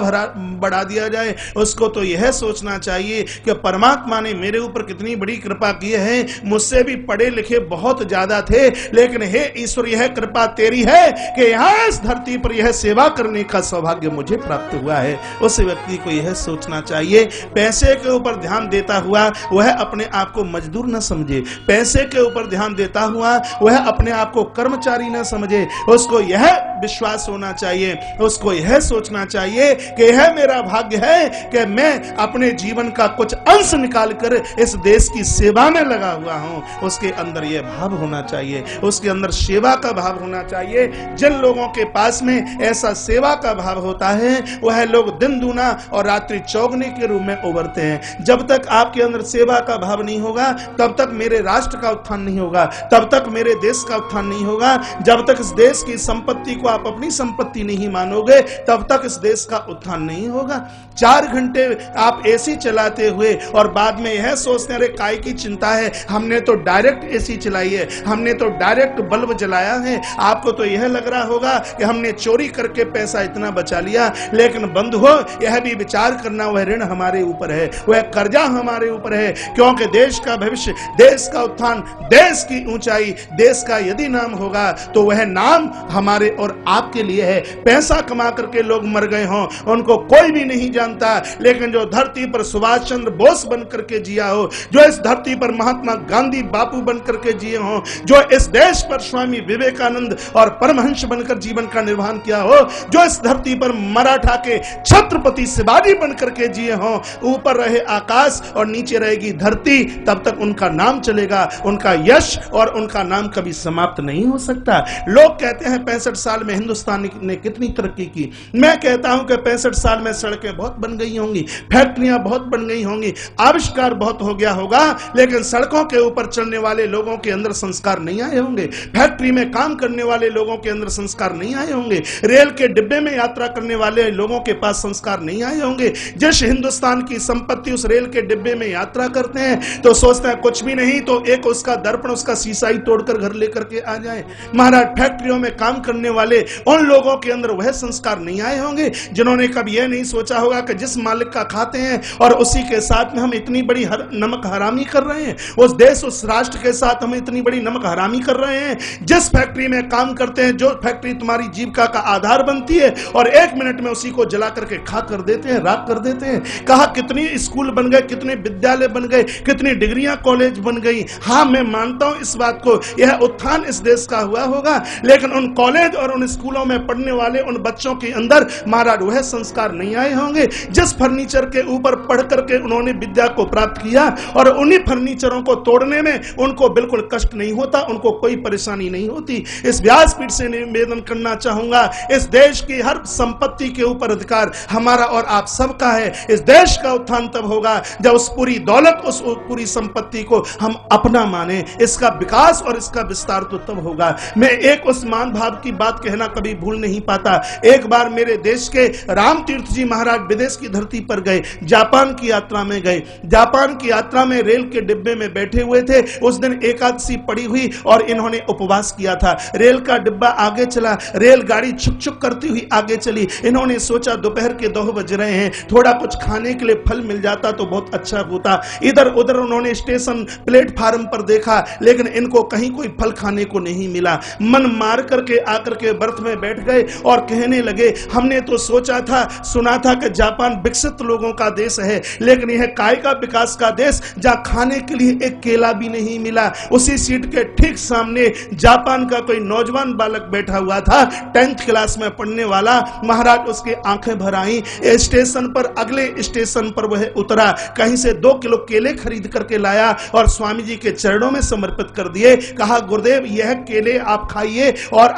बढ़ा दिया जाए, उसको तो यह सोचना चाहिए कि परमात्मा ने मेरे ऊपर कितनी बड़ी कृपा की है। मुझसे भी पढ़े लिखे बहुत ज्यादा थे, लेकिन हे ईश्वर, यह कृपा तेरी है कि यहाँ इस धरती पर यह सेवा करने का सौभाग्य मुझे प्राप्त हुआ है। उस व्यक्ति को यह सोचना चाहिए। पैसे के ऊपर ध्यान देता हुआ वह अपने आप को मजदूर न समझे, पैसे के ऊपर ध्यान देता हुआ वह अपने आप को कर्मचारी न समझे। उसको यह विश्वास होना चाहिए, उसको यह सोचना चाहिए कि यह मेरा भाग्य है कि मैं अपने जीवन का कुछ अंश निकालकर इस देश की सेवा में लगा हुआ हूं। उसके अंदर यह भाव होना चाहिए, उसके अंदर सेवा का भाव होना चाहिए। जिन लोगों के पास में ऐसा सेवा का भाव होता है, वह लोग दिन दूना और रात्रि चौगने के रूप में उभरते हैं। जब तक आपके अंदर सेवा का भाव नहीं होगा, तब तक मेरे राष्ट्र का उत्थान नहीं होगा, तब तक मेरे देश का उत्थान नहीं होगा। जब तक इस देश की संपत्ति को आप अपनी संपत्ति नहीं मानोगे, तब तक इस देश का उत्थान नहीं होगा। 4 घंटे आप एसी चलाते हुए और बाद में यह सोचते हैं, अरे काय की चिंता है, हमने तो डायरेक्ट एसी चलाई है, हमने तो डायरेक्ट बल्ब जलाया है। आपको तो यह लग रहा होगा कि हमने चोरी करके पैसा इतना बचा लिया, लेकिन बंधुओं, यह भी विचार करना, वह ऋण हमारे ऊपर है, वह कर्जा हमारे ऊपर है। क्योंकि देश का भविष्य, देश का उत्थान, देश की ऊंचाई, देश का यदि नाम होगा तो वह नाम हमारे और आपके लिए है। पैसा कमा करके लोग मर गए हों, उनको कोई भी नहीं जानता, लेकिन जो धरती पर सुभाष चंद्र बोस बन करके जिया हो, जो इस धरती पर महात्मा गांधी बापू बन करके जिए हों, जो इस देश पर स्वामी विवेकानंद और परमहंस बनकर जीवन का निर्वहन किया हो, जो इस धरती पर मराठा के छत्रपति शिवाजी बन करके जिए हों, ऊपर रहे आकाश और नीचे रहेगी धरती, तब तक उनका नाम चलेगा, उनका यश और उनका नाम कभी समाप्त नहीं हो सकता। लोग कहते हैं 65 साल में हिंदुस्तान ने कितनी तरक्की की। मैं कहता हूं कि 65 साल में सड़कें बहुत बन गई होंगी, फैक्ट्रियां बहुत बन गई होंगी, आविष्कार बहुत हो गया होगा, लेकिन सड़कों के ऊपर चलने वाले लोगों के अंदर संस्कार नहीं आए होंगे, फैक्ट्री में काम करने वाले लोगों के अंदर संस्कार नहीं आए होंगे, रेल के डिब्बे में यात्रा करने वाले लोगों के पास संस्कार नहीं आए होंगे। जिस हिंदुस्तान की संपत्ति उस रेल के डिब्बे में यात्रा करते हैं तो सोचते हैं कुछ भी नहीं तो एक उसका दर्पण, उसका शीशा ही तोड़कर घर लेकर के आ जाए। महाराज, फैक्ट्रियों में काम करने वाले उन लोगों के अंदर वह संस्कार नहीं आए होंगे जिन्होंने कभी यह नहीं सोचा होगा कि जिस मालिक का खाते हैं और उसी के साथ में हम इतनी बड़ी नमक हरामी कर रहे हैं, उस देश उस राष्ट्र के साथ हम इतनी बड़ी नमक हरामी कर रहे हैं। जिस फैक्ट्री में काम करते हैं, जो फैक्ट्री तुम्हारी जीविका का आधार बनती है, और 1 मिनट में उसी को जला करके खा कर देते हैं, राख कर देते हैं। कहा कितनी स्कूल स्कूल बन गए, कितने विद्यालय बन गए, कितनी डिग्रियां कॉलेज बन गई। हाँ, मैं मानता हूं इस बात को, यह उत्थान इस देश का हुआ होगा, लेकिन उन कॉलेज और उन स्कूलों में पढ़ने वाले उन बच्चों के अंदर महाराज वह संस्कार नहीं आए होंगे जिस फर्नीचर के ऊपर पढ़ करके उन्होंने विद्या को प्राप्त किया, और उन्हीं फर्नीचरों को तोड़ने में उनको बिल्कुल कष्ट नहीं होता, उनको कोई परेशानी नहीं होती। इस व्यासपीठ से निवेदन करना चाहूंगा, इस देश की हर संपत्ति के ऊपर अधिकार हमारा और आप सबका है। इस देश का उत्थान तब होगा जब उस पूरी दौलत, उस पूरी संपत्ति को हम अपना माने। इसका विकास और इसका विस्तार तो तब होगा। मैं एक उस मान भाव की बात कहना कभी भूल नहीं पाता। एक बार मेरे देश के राम तीर्थ जी महाराज विदेश की धरती पर गए, जापान की यात्रा में गए। जापान की यात्रा में रेल के डिब्बे में बैठे हुए थे। उस दिन एकादशी पड़ी हुई और इन्होंने उपवास किया था। रेल का डिब्बा आगे चला, रेलगाड़ी छुक छुक करती हुई आगे चली। इन्होंने सोचा दोपहर के 2 बज रहे हैं, थोड़ा कुछ खाने के लिए फल मिल जाता तो बहुत अच्छा होता। इधर उधर उन्होंने स्टेशन प्लेटफार्म पर देखा, लेकिन इनको कहीं कोई फल खाने को नहीं मिला। मन मार करके आकर के बर्थ में बैठ गए और कहने लगे, हमने तो सोचा था, सुना था कि जापान विकसित लोगों का देश है, लेकिन यह काय का विकास का देश, जहां खाने के लिए एक केला भी नहीं मिला। उसी सीट के ठीक सामने जापान का कोई नौजवान बालक बैठा हुआ था, 10th क्लास में पढ़ने वाला। महाराज उसकी आंखें भर आई। स्टेशन पर, अगले स्टेशन पर वह उतरा, कहीं से 2 किलो केले खरीद करके लाया और स्वामी जी के चरणों में समर्पित कर दिए। कहा, गुरुदेव यह केले आप खाइए और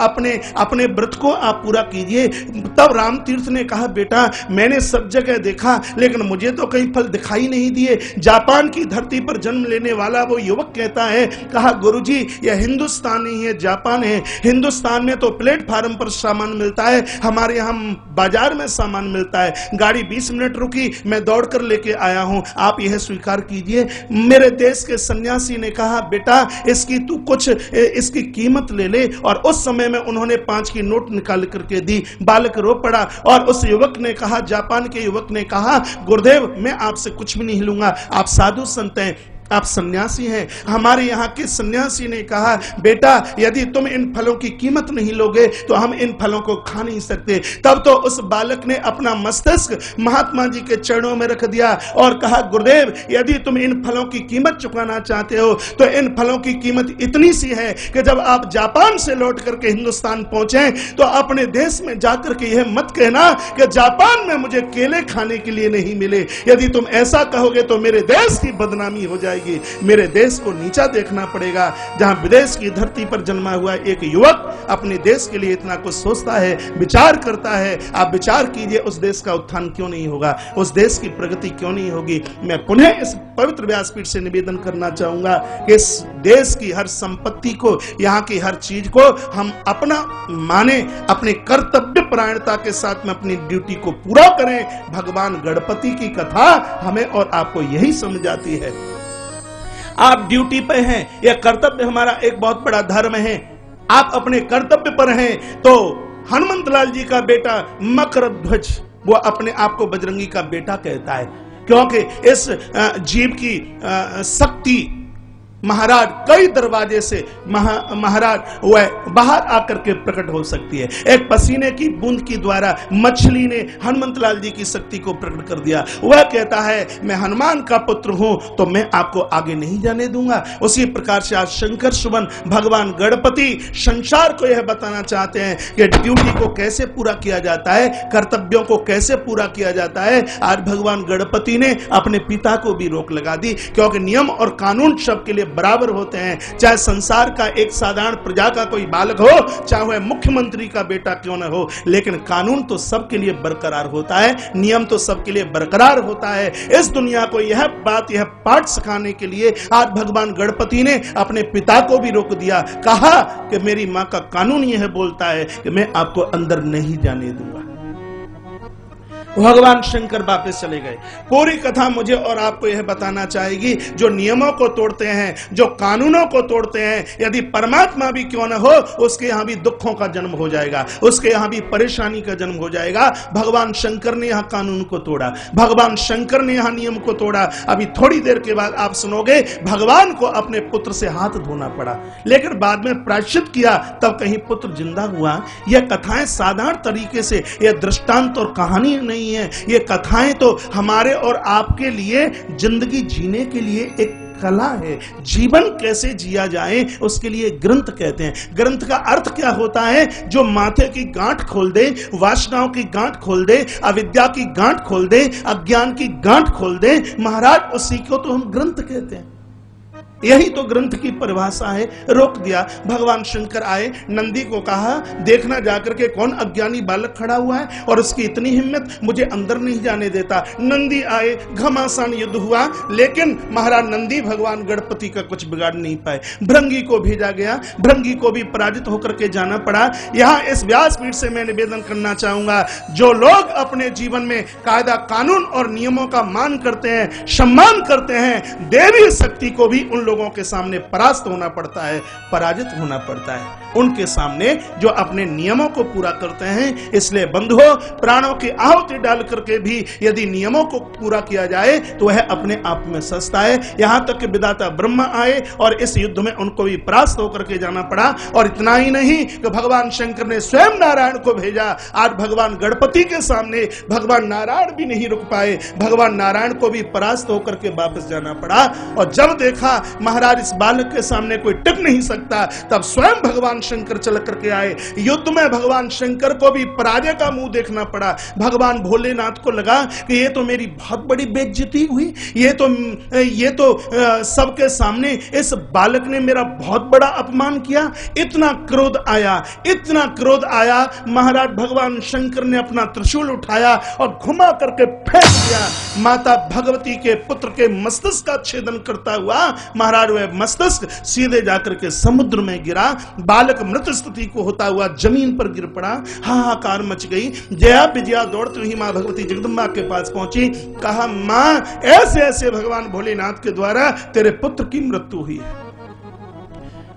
अपने व्रत को आप पूरा कीजिए। तब राम तीर्थ ने कहा, बेटा मैंने सब जगह देखा, लेकिन मुझे तो कहीं फल दिखाई नहीं दिए। जापान की धरती पर जन्म लेने वाला वो युवक कहता है, कहा, गुरुजी यह हिंदुस्तान नहीं है, जापान है। हिंदुस्तान में तो प्लेटफार्म पर सामान मिलता है, हमारे यहाँ बाजार में सामान मिलता है। गाड़ी 20 मिनट रुकी, मैं दौड़ कर लेके आया हूं, आप यह स्वीकार कीजिए। मेरे देश के सन्यासी ने कहा, बेटा इसकी तू कुछ इसकी कीमत ले ले, और उस समय में उन्होंने 5 की नोट निकाल करके दी। बालक रो पड़ा और उस युवक ने कहा, जापान के युवक ने कहा, गुरुदेव मैं आपसे कुछ भी नहीं लूंगा, आप साधु संत हैं, आप सन्यासी हैं। हमारे यहाँ के सन्यासी ने कहा, बेटा यदि तुम इन फलों की कीमत नहीं लोगे तो हम इन फलों को खा नहीं सकते। तब तो उस बालक ने अपना मस्तिष्क महात्मा जी के चरणों में रख दिया और कहा, गुरुदेव यदि तुम इन फलों की कीमत चुकाना चाहते हो तो इन फलों की कीमत इतनी सी है कि जब आप जापान से लौट करके हिंदुस्तान पहुंचे तो अपने देश में जाकर के यह मत कहना कि जापान में मुझे केले खाने के लिए नहीं मिले। यदि तुम ऐसा कहोगे तो मेरे देश की बदनामी हो जाएगी, मेरे देश को नीचा देखना पड़ेगा। जहां विदेश की धरती पर जन्मा हुआ एक युवक अपने देश के लिए इतना कुछ सोचता है, विचार करता है, आप विचार कीजिए उस देश का उत्थान क्यों नहीं होगा, उस देश की प्रगति क्यों नहीं होगी। मैं पुनः इस पवित्र व्यासपीठ से निवेदन करना चाहूंगा कि इस देश की हर संपत्ति को, यहाँ की हर चीज को हम अपना माने, अपने कर्तव्य परायणता के साथ में अपनी ड्यूटी को पूरा करें। भगवान गणपति की कथा हमें और आपको यही समझाती है। आप ड्यूटी पे हैं, यह कर्तव्य हमारा एक बहुत बड़ा धर्म है। आप अपने कर्तव्य पर हैं तो हनुमंत लाल जी का बेटा मकरध्वज वो अपने आप को बजरंगी का बेटा कहता है, क्योंकि इस जीव की शक्ति महाराज कई दरवाजे से महाराज वह बाहर आकर के प्रकट हो सकती है। एक पसीने की बूंद के द्वारा मछली ने हनुमंत लाल जी की शक्ति को प्रकट कर दिया। वह कहता है, मैं हनुमान का पुत्र हूं तो मैं आपको आगे नहीं जाने दूंगा। उसी प्रकार से आज शंकर सुवन भगवान गणपति संसार को यह बताना चाहते हैं कि ड्यूटी को कैसे पूरा किया जाता है, कर्तव्यों को कैसे पूरा किया जाता है। आज भगवान गणपति ने अपने पिता को भी रोक लगा दी, क्योंकि नियम और कानून सबके लिए बराबर होते हैं। चाहे संसार का एक साधारण प्रजा का कोई बालक हो, चाहे वह मुख्यमंत्री का बेटा क्यों न हो, लेकिन कानून तो सबके लिए बरकरार होता है, नियम तो सबके लिए बरकरार होता है। इस दुनिया को यह बात, यह पाठ सिखाने के लिए आज भगवान गणपति ने अपने पिता को भी रोक दिया। कहा कि मेरी मां का कानून यह बोलता है कि मैं आपको अंदर नहीं जाने दूंगा। भगवान शंकर वापस चले गए। पूरी कथा मुझे और आपको यह बताना चाहेगी, जो नियमों को तोड़ते हैं, जो कानूनों को तोड़ते हैं, यदि परमात्मा भी क्यों न हो, उसके यहां भी दुखों का जन्म हो जाएगा, उसके यहां भी परेशानी का जन्म हो जाएगा। भगवान शंकर ने यहां कानून को तोड़ा, भगवान शंकर ने यहां नियम को तोड़ा। अभी थोड़ी देर के बाद आप सुनोगे भगवान को अपने पुत्र से हाथ धोना पड़ा, लेकिन बाद में प्रायश्चित किया तब कहीं पुत्र जिंदा हुआ। यह कथाएं साधारण तरीके से, यह दृष्टांत और कहानी नहीं नहीं है। ये कथाएं तो हमारे और आपके लिए जिंदगी जीने के लिए एक कला है। जीवन कैसे जिया जाए उसके लिए ग्रंथ कहते हैं। ग्रंथ का अर्थ क्या होता है? जो माथे की गांठ खोल दे, वासनाओं की गांठ खोल दे, अविद्या की गांठ खोल दे, अज्ञान की गांठ खोल दे, महाराज उसी को तो हम ग्रंथ कहते हैं। यही तो ग्रंथ की परिभाषा है। रोक दिया। भगवान शंकर आए, नंदी को कहा देखना जाकर के कौन अज्ञानी बालक खड़ा हुआ है और उसकी इतनी हिम्मत, मुझे अंदर नहीं जाने देता। नंदी आए, घमासान युद्ध हुआ, लेकिन महाराज नंदी भगवान गणपति का कुछ बिगाड़ नहीं पाए। भृंगी को भेजा गया, भृंगी को भी पराजित होकर के जाना पड़ा। यहां इस व्यासपीठ से मैं निवेदन करना चाहूंगा, जो लोग अपने जीवन में कायदा कानून और नियमों का मान करते हैं, सम्मान करते हैं, देवी शक्ति को भी उन लोगों के सामने परास्त होना पड़ता है, पराजित होना पड़ता है उनके सामने जो अपने नियमों को पूरा करते हैं। इसलिए बंधुओं, प्राणों की आहुति डाल करके भी यदि नियमों को पूरा किया जाए तो वह अपने आप में सस्ता है। यहां तक कि विधाता ब्रह्मा आए और इस युद्ध में उनको भी परास्त होकर के जाना पड़ा। और इतना ही नहीं कि भगवान शंकर ने स्वयं नारायण को भेजा। आज भगवान गणपति के सामने भगवान नारायण भी नहीं रुक पाए, भगवान नारायण को भी परास्त होकर के वापस जाना पड़ा। और जब देखा महाराज इस बालक के सामने कोई टिक नहीं सकता, तब स्वयं भगवान शंकर चल करके आए। युद्ध में भगवान शंकर को भी पराजय का मुंह देखना पड़ा। भगवान भोलेनाथ को लगा कि ये तो मेरी बहुत बड़ी बेइज्जती हुई, ये तो सबके सामने इस बालक ने मेरा बहुत बड़ा अपमान किया। इतना क्रोध आया, इतना क्रोध आया, महाराज भगवान शंकर ने अपना त्रिशूल उठाया और घुमा करके फेंक दिया। माता भगवती के पुत्र के मस्तिष्क का छेदन करता हुआ महाराज वह मस्तिष्क सीधे जाकर के समुद्र में गिरा। बालक मृत स्थिति को होता हुआ जमीन पर गिर पड़ा। हाहाकार मच गई। जया विजया दौड़ती हुई मां भगवती जगदम्बा के पास पहुंची, कहा मां ऐसे ऐसे भगवान भोलेनाथ के द्वारा तेरे पुत्र की मृत्यु हुई है।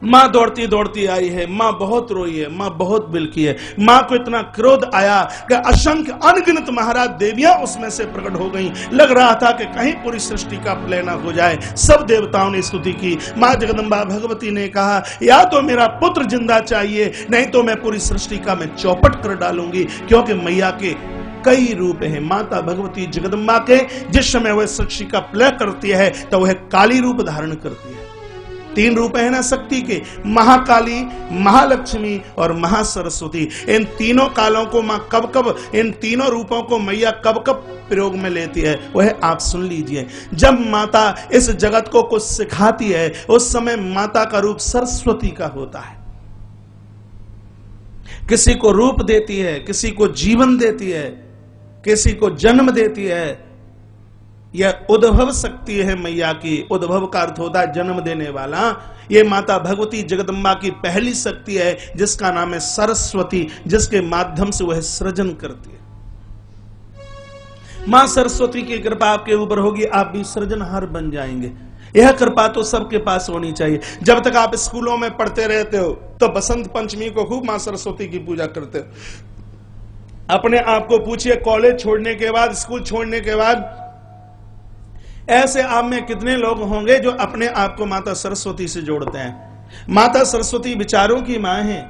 मां दौड़ती दौड़ती आई है, मां बहुत रोई है, मां बहुत बिलकी है। मां को इतना क्रोध आया कि असंख्य अनगिनत महाराज देवियां उसमें से प्रकट हो गईं। लग रहा था कि कहीं पूरी सृष्टि का प्रलय ना हो जाए। सब देवताओं ने स्तुति की। मां जगदम्बा भगवती ने कहा या तो मेरा पुत्र जिंदा चाहिए, नहीं तो मैं पूरी सृष्टि का मैं चौपट कर डालूंगी। क्योंकि मैया के कई रूप हैं। माता भगवती जगदम्बा के जिस समय वह सृष्टि का प्रलय करती है तो वह काली रूप धारण करती है। 3 रूप है ना शक्ति के, महाकाली, महालक्ष्मी और महासरस्वती। इन तीनों कालों को मां कब कब, इन तीनों रूपों को मैया कब कब प्रयोग में लेती है वह आप सुन लीजिए। जब माता इस जगत को कुछ सिखाती है उस समय माता का रूप सरस्वती का होता है। किसी को रूप देती है, किसी को जीवन देती है, किसी को जन्म देती है। यह उद्भव शक्ति है मैया की। उद्भव का अर्थ होता है जन्म देने वाला। यह माता भगवती जगदम्बा की पहली शक्ति है जिसका नाम है सरस्वती, जिसके माध्यम से वह सृजन करती है। मां सरस्वती की कृपा आपके ऊपर होगी, आप भी सृजनहार बन जाएंगे। यह कृपा तो सबके पास होनी चाहिए। जब तक आप स्कूलों में पढ़ते रहते हो तो बसंत पंचमी को खूब मां सरस्वती की पूजा करते हो। अपने आप को पूछिए, कॉलेज छोड़ने के बाद, स्कूल छोड़ने के बाद ऐसे आप में कितने लोग होंगे जो अपने आप को माता सरस्वती से जोड़ते हैं। माता सरस्वती विचारों की मां है।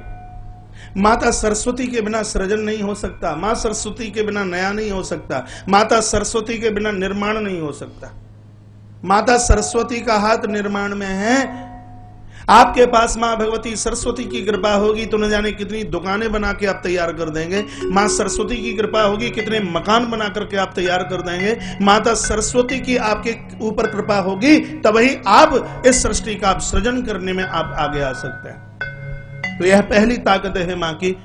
माता सरस्वती के बिना सृजन नहीं हो सकता। मां सरस्वती के बिना नया नहीं हो सकता। माता सरस्वती के बिना निर्माण नहीं हो सकता। माता सरस्वती का हाथ निर्माण में है। आपके पास मां भगवती सरस्वती की कृपा होगी तो न जाने कितनी दुकानें बना के आप तैयार कर देंगे। मां सरस्वती की कृपा होगी कितने मकान बना करके आप तैयार कर देंगे। माता सरस्वती की आपके ऊपर कृपा होगी तभी आप इस सृष्टि का आप सृजन करने में आप आगे आ सकते हैं। तो यह पहली ताकत है मां की।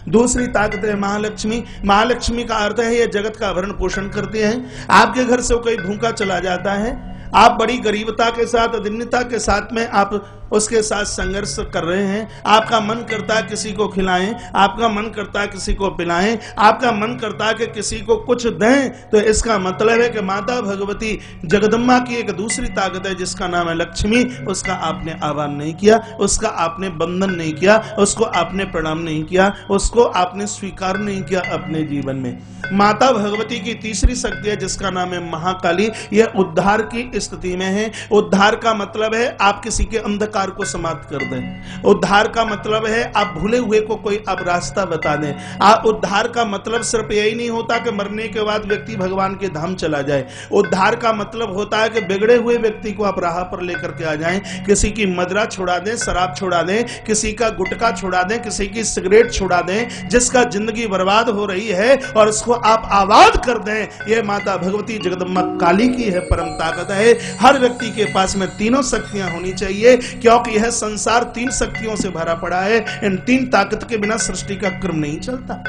दूसरी ताकत है महालक्ष्मी। महालक्ष्मी का अर्थ है यह जगत का भरण पोषण करती है। आपके घर से कोई भूखा चला जाता है, आप बड़ी गरीबता के साथ, अधीनता के साथ में आप उसके साथ संघर्ष कर रहे हैं। आपका मन करता है किसी को खिलाएं, आपका मन करता है किसी को पिलाएं, आपका मन करता है कि किसी को कुछ दें। तो इसका मतलब है कि माता भगवती जगदम्बा की एक दूसरी ताकत है जिसका नाम है लक्ष्मी। उसका आपने आह्वान नहीं किया, उसका आपने बंधन नहीं किया, उसको आपने प्रणाम नहीं किया, उसको आपने स्वीकार नहीं किया अपने जीवन में। माता भगवती की तीसरी शक्ति है जिसका नाम है महाकाली। यह उद्धार की स्थिति में है। उद्धार का मतलब है आप किसी के अंधकार संसार को समाप्त कर दें। उद्धार का मतलब है आप भूले हुए को कोई अब रास्ता बता दें। उद्धार का मतलब सिर्फ यही नहीं होता कि मरने के बाद व्यक्ति भगवान के धाम चला जाए। उद्धार का मतलब होता है कि बिगड़े हुए व्यक्ति को आप राह पर लेकर के आ जाएं, किसी की मदिरा छुड़ा दें, शराब छुड़ा दें, किसी का गुटखा छुड़ा दें, किसी की सिगरेट छुड़ा दें, जिसका जिंदगी बर्बाद हो रही है और उसको आप आबाद कर दें। यह माता भगवती जगदम्बा काली की है परम ताकत है। हर व्यक्ति के पास में तीनों शक्तियां होनी चाहिए, क्योंकि यह संसार 3 शक्तियों से भरा पड़ा है। इन 3 ताकत के बिना सृष्टि का क्रम नहीं चलता।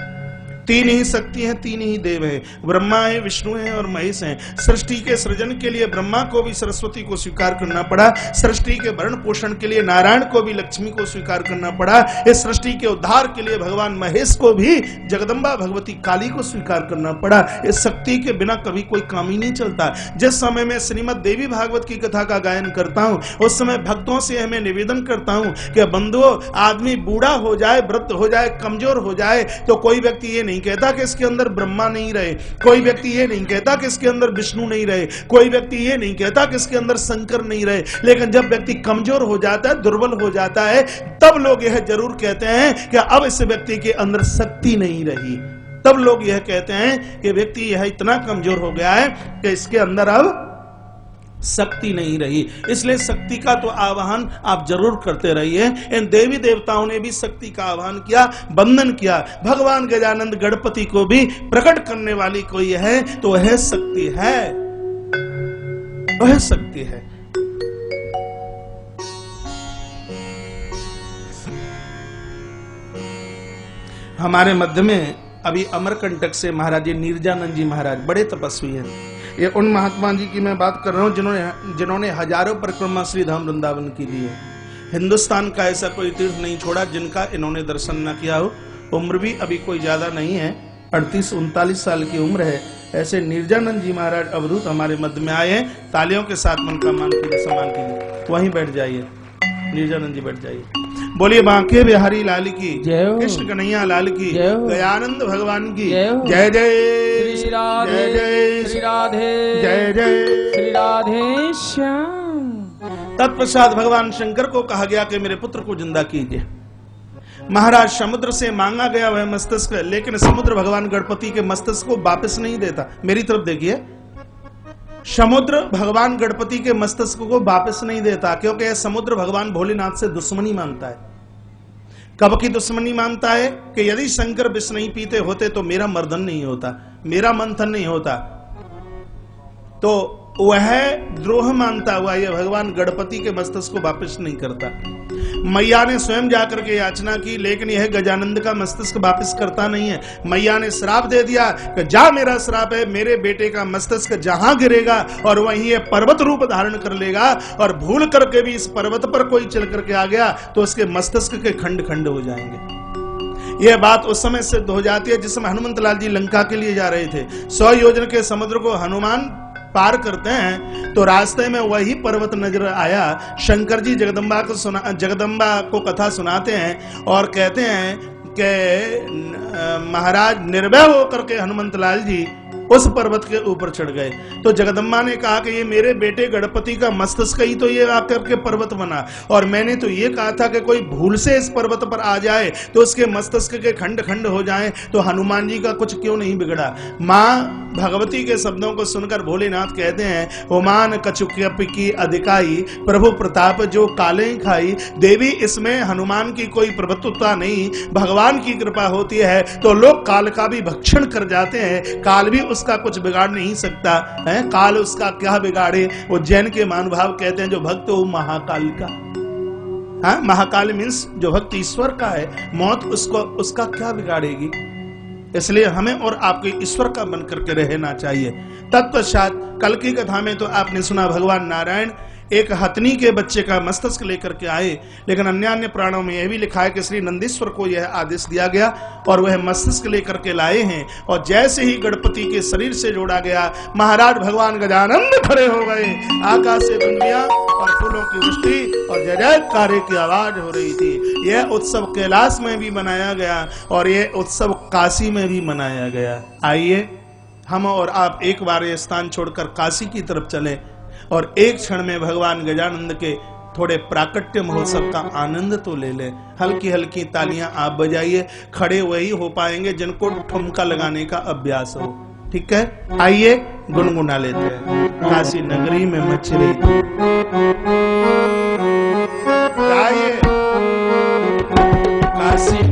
3 ही शक्ति हैं, 3 ही देव हैं, ब्रह्मा है, विष्णु है और महेश है। सृष्टि के सृजन के लिए ब्रह्मा को भी सरस्वती को स्वीकार करना पड़ा, सृष्टि के भरण पोषण के लिए नारायण को भी लक्ष्मी को स्वीकार करना पड़ा, इस सृष्टि के उद्धार के लिए भगवान महेश को भी जगदम्बा भगवती काली को स्वीकार करना पड़ा। इस शक्ति के बिना कभी कोई काम ही नहीं चलता। जिस समय मैं श्रीमद देवी भागवत की कथा का गायन करता हूँ, उस समय भक्तों से हमें निवेदन करता हूँ कि बंधुओं, आदमी बूढ़ा हो जाए, वृद्ध हो जाए, कमजोर हो जाए तो कोई व्यक्ति ये नहीं कहता कि इसके अंदर ब्रह्मा नहीं रहे, कोई व्यक्ति ये नहीं कहता कि इसके अंदर विष्णु नहीं रहे, कोई व्यक्ति ये नहीं कहता कि इसके अंदर शंकर नहीं रहे। लेकिन जब व्यक्ति कमजोर हो जाता है, दुर्बल हो जाता है, तब लोग यह जरूर कहते हैं कि अब इस व्यक्ति के अंदर शक्ति नहीं रही। तब लोग यह कहते हैं कि व्यक्ति यह इतना कमजोर हो गया है कि इसके अंदर अब शक्ति नहीं रही। इसलिए शक्ति का तो आह्वान आप जरूर करते रहिए। इन देवी देवताओं ने भी शक्ति का आह्वान किया, वंदन किया। भगवान गजानंद गणपति को भी प्रकट करने वाली कोई है तो वह शक्ति है, वह शक्ति है। हमारे मध्य में अभी अमरकंटक से महाराज नीरजानंद जी महाराज बड़े तपस्वी हैं। ये उन महात्मा जी की मैं बात कर रहा हूँ जिन्होंने हजारों परिक्रमा श्री धाम वृंदावन की दी है। हिंदुस्तान का ऐसा कोई तीर्थ नहीं छोड़ा जिनका इन्होंने दर्शन न किया हो। उम्र भी अभी कोई ज्यादा नहीं है, 38-39 साल की उम्र है। ऐसे नीरजानंद जी महाराज अवधूत हमारे मध्य में आए हैं। तालियों के साथ मन का मान कीजिए, सम्मान कीजिए। वहीं बैठ जाइए, नीरजानंद जी बैठ जाइए। बोलिए बांके बिहारी लाल की जय, कृष्ण कन्हैया लाल की जय, दयानंद भगवान की जय। जय जय श्री राधे, जय जय श्री राधे, जय जय श्री राधे श्याम। तत्पश्चात भगवान शंकर को कहा गया कि मेरे पुत्र को जिंदा कीजिए। महाराज समुद्र से मांगा गया वह मस्तिष्क, लेकिन समुद्र भगवान गणपति के मस्तिष्क को वापस नहीं देता। मेरी तरफ देखिए, समुद्र भगवान गणपति के मस्तिष्क को वापस नहीं देता, क्योंकि यह समुद्र भगवान भोलेनाथ से दुश्मनी मानता है। कब की दुश्मनी मानता है कि यदि शंकर विष नहीं पीते होते तो मेरा मर्दन नहीं होता, मेरा मंथन नहीं होता। तो वह द्रोह मानता हुआ यह भगवान गणपति के मस्तिष्क को वापस नहीं करता। मैया ने स्वयं जाकर के याचना की, लेकिन यह गजानंद का मस्तिष्क वापस करता नहीं है। मैया ने श्राप दे दिया कि जा, मेरा श्राप है, मेरे बेटे का मस्तिष्क जहां गिरेगा और वहीं यह पर्वत रूप धारण कर लेगा, और भूल करके भी इस पर्वत पर कोई चल करके आ गया तो उसके मस्तिष्क के खंड खंड हो जाएंगे। यह बात उस समय सिद्ध हो जाती है जिस समय हनुमंत लाल जी लंका के लिए जा रहे थे। 100 योजन के समुद्र को हनुमान पार करते हैं तो रास्ते में वही पर्वत नजर आया। शंकर जी जगदम्बा को कथा सुनाते हैं और कहते हैं कि महाराज निर्भय होकर के हनुमंत लाल जी उस पर्वत के ऊपर चढ़ गए। तो जगदम्बा ने कहा कि ये मेरे बेटे गणपति का मस्तिष्क ही तो ये आकर के पर्वत बना, और मैंने तो ये कहा था कि कोई भूल से इस पर्वत पर आ जाए तो उसके मस्तिष्क के खंड खंड हो जाएं, तो हनुमान जी का कुछ क्यों नहीं बिगड़ा। माँ भगवती के शब्दों को सुनकर भोलेनाथ कहते हैं, ओमान कछुक्यप की अधिकाई, प्रभु प्रताप जो काले खाई। देवी इसमें हनुमान की कोई प्रभुत्वता नहीं, भगवान की कृपा होती है तो लोग काल का भी भक्षण कर जाते हैं। काल भी उसका कुछ बिगाड़ नहीं सकता है, काल उसका क्या बिगाड़े। वो जैन के महानुभाव कहते हैं जो भक्त हो महाकाल का। हाँ, महाकाल मीन्स जो भक्त ईश्वर का है, मौत उसका क्या बिगाड़ेगी। इसलिए हमें और आपको ईश्वर का बन करके रहना चाहिए। तत्पश्चात कल की कथा में तो आपने सुना भगवान नारायण एक हथनी के बच्चे का मस्तिष्क लेकर के आए, लेकिन अन्य पुराणों में यह भी लिखा है कि श्री नंदीश्वर को यह आदेश दिया गया और वह मस्तिष्क लेकर के लाए हैं। और जैसे ही गणपति के शरीर से जोड़ा गया, महाराज भगवान गजानंद खड़े हो गए। आकाश से दुनिया और फूलों की वृष्टि और जय जयकारे की आवाज हो रही थी। यह उत्सव कैलाश में भी मनाया गया और यह उत्सव काशी में भी मनाया गया। आइए हम और आप एक बार यह स्थान छोड़कर काशी की तरफ चले और एक क्षण में भगवान गजानंद के थोड़े प्राकट्य महोत्सव का आनंद तो ले लें। हल्की हल्की तालियां आप बजाइए, खड़े वही हो पाएंगे जिनको ठुमका लगाने का अभ्यास हो। ठीक है, आइए गुनगुना लेते हैं। काशी नगरी में मच रही आइए काशी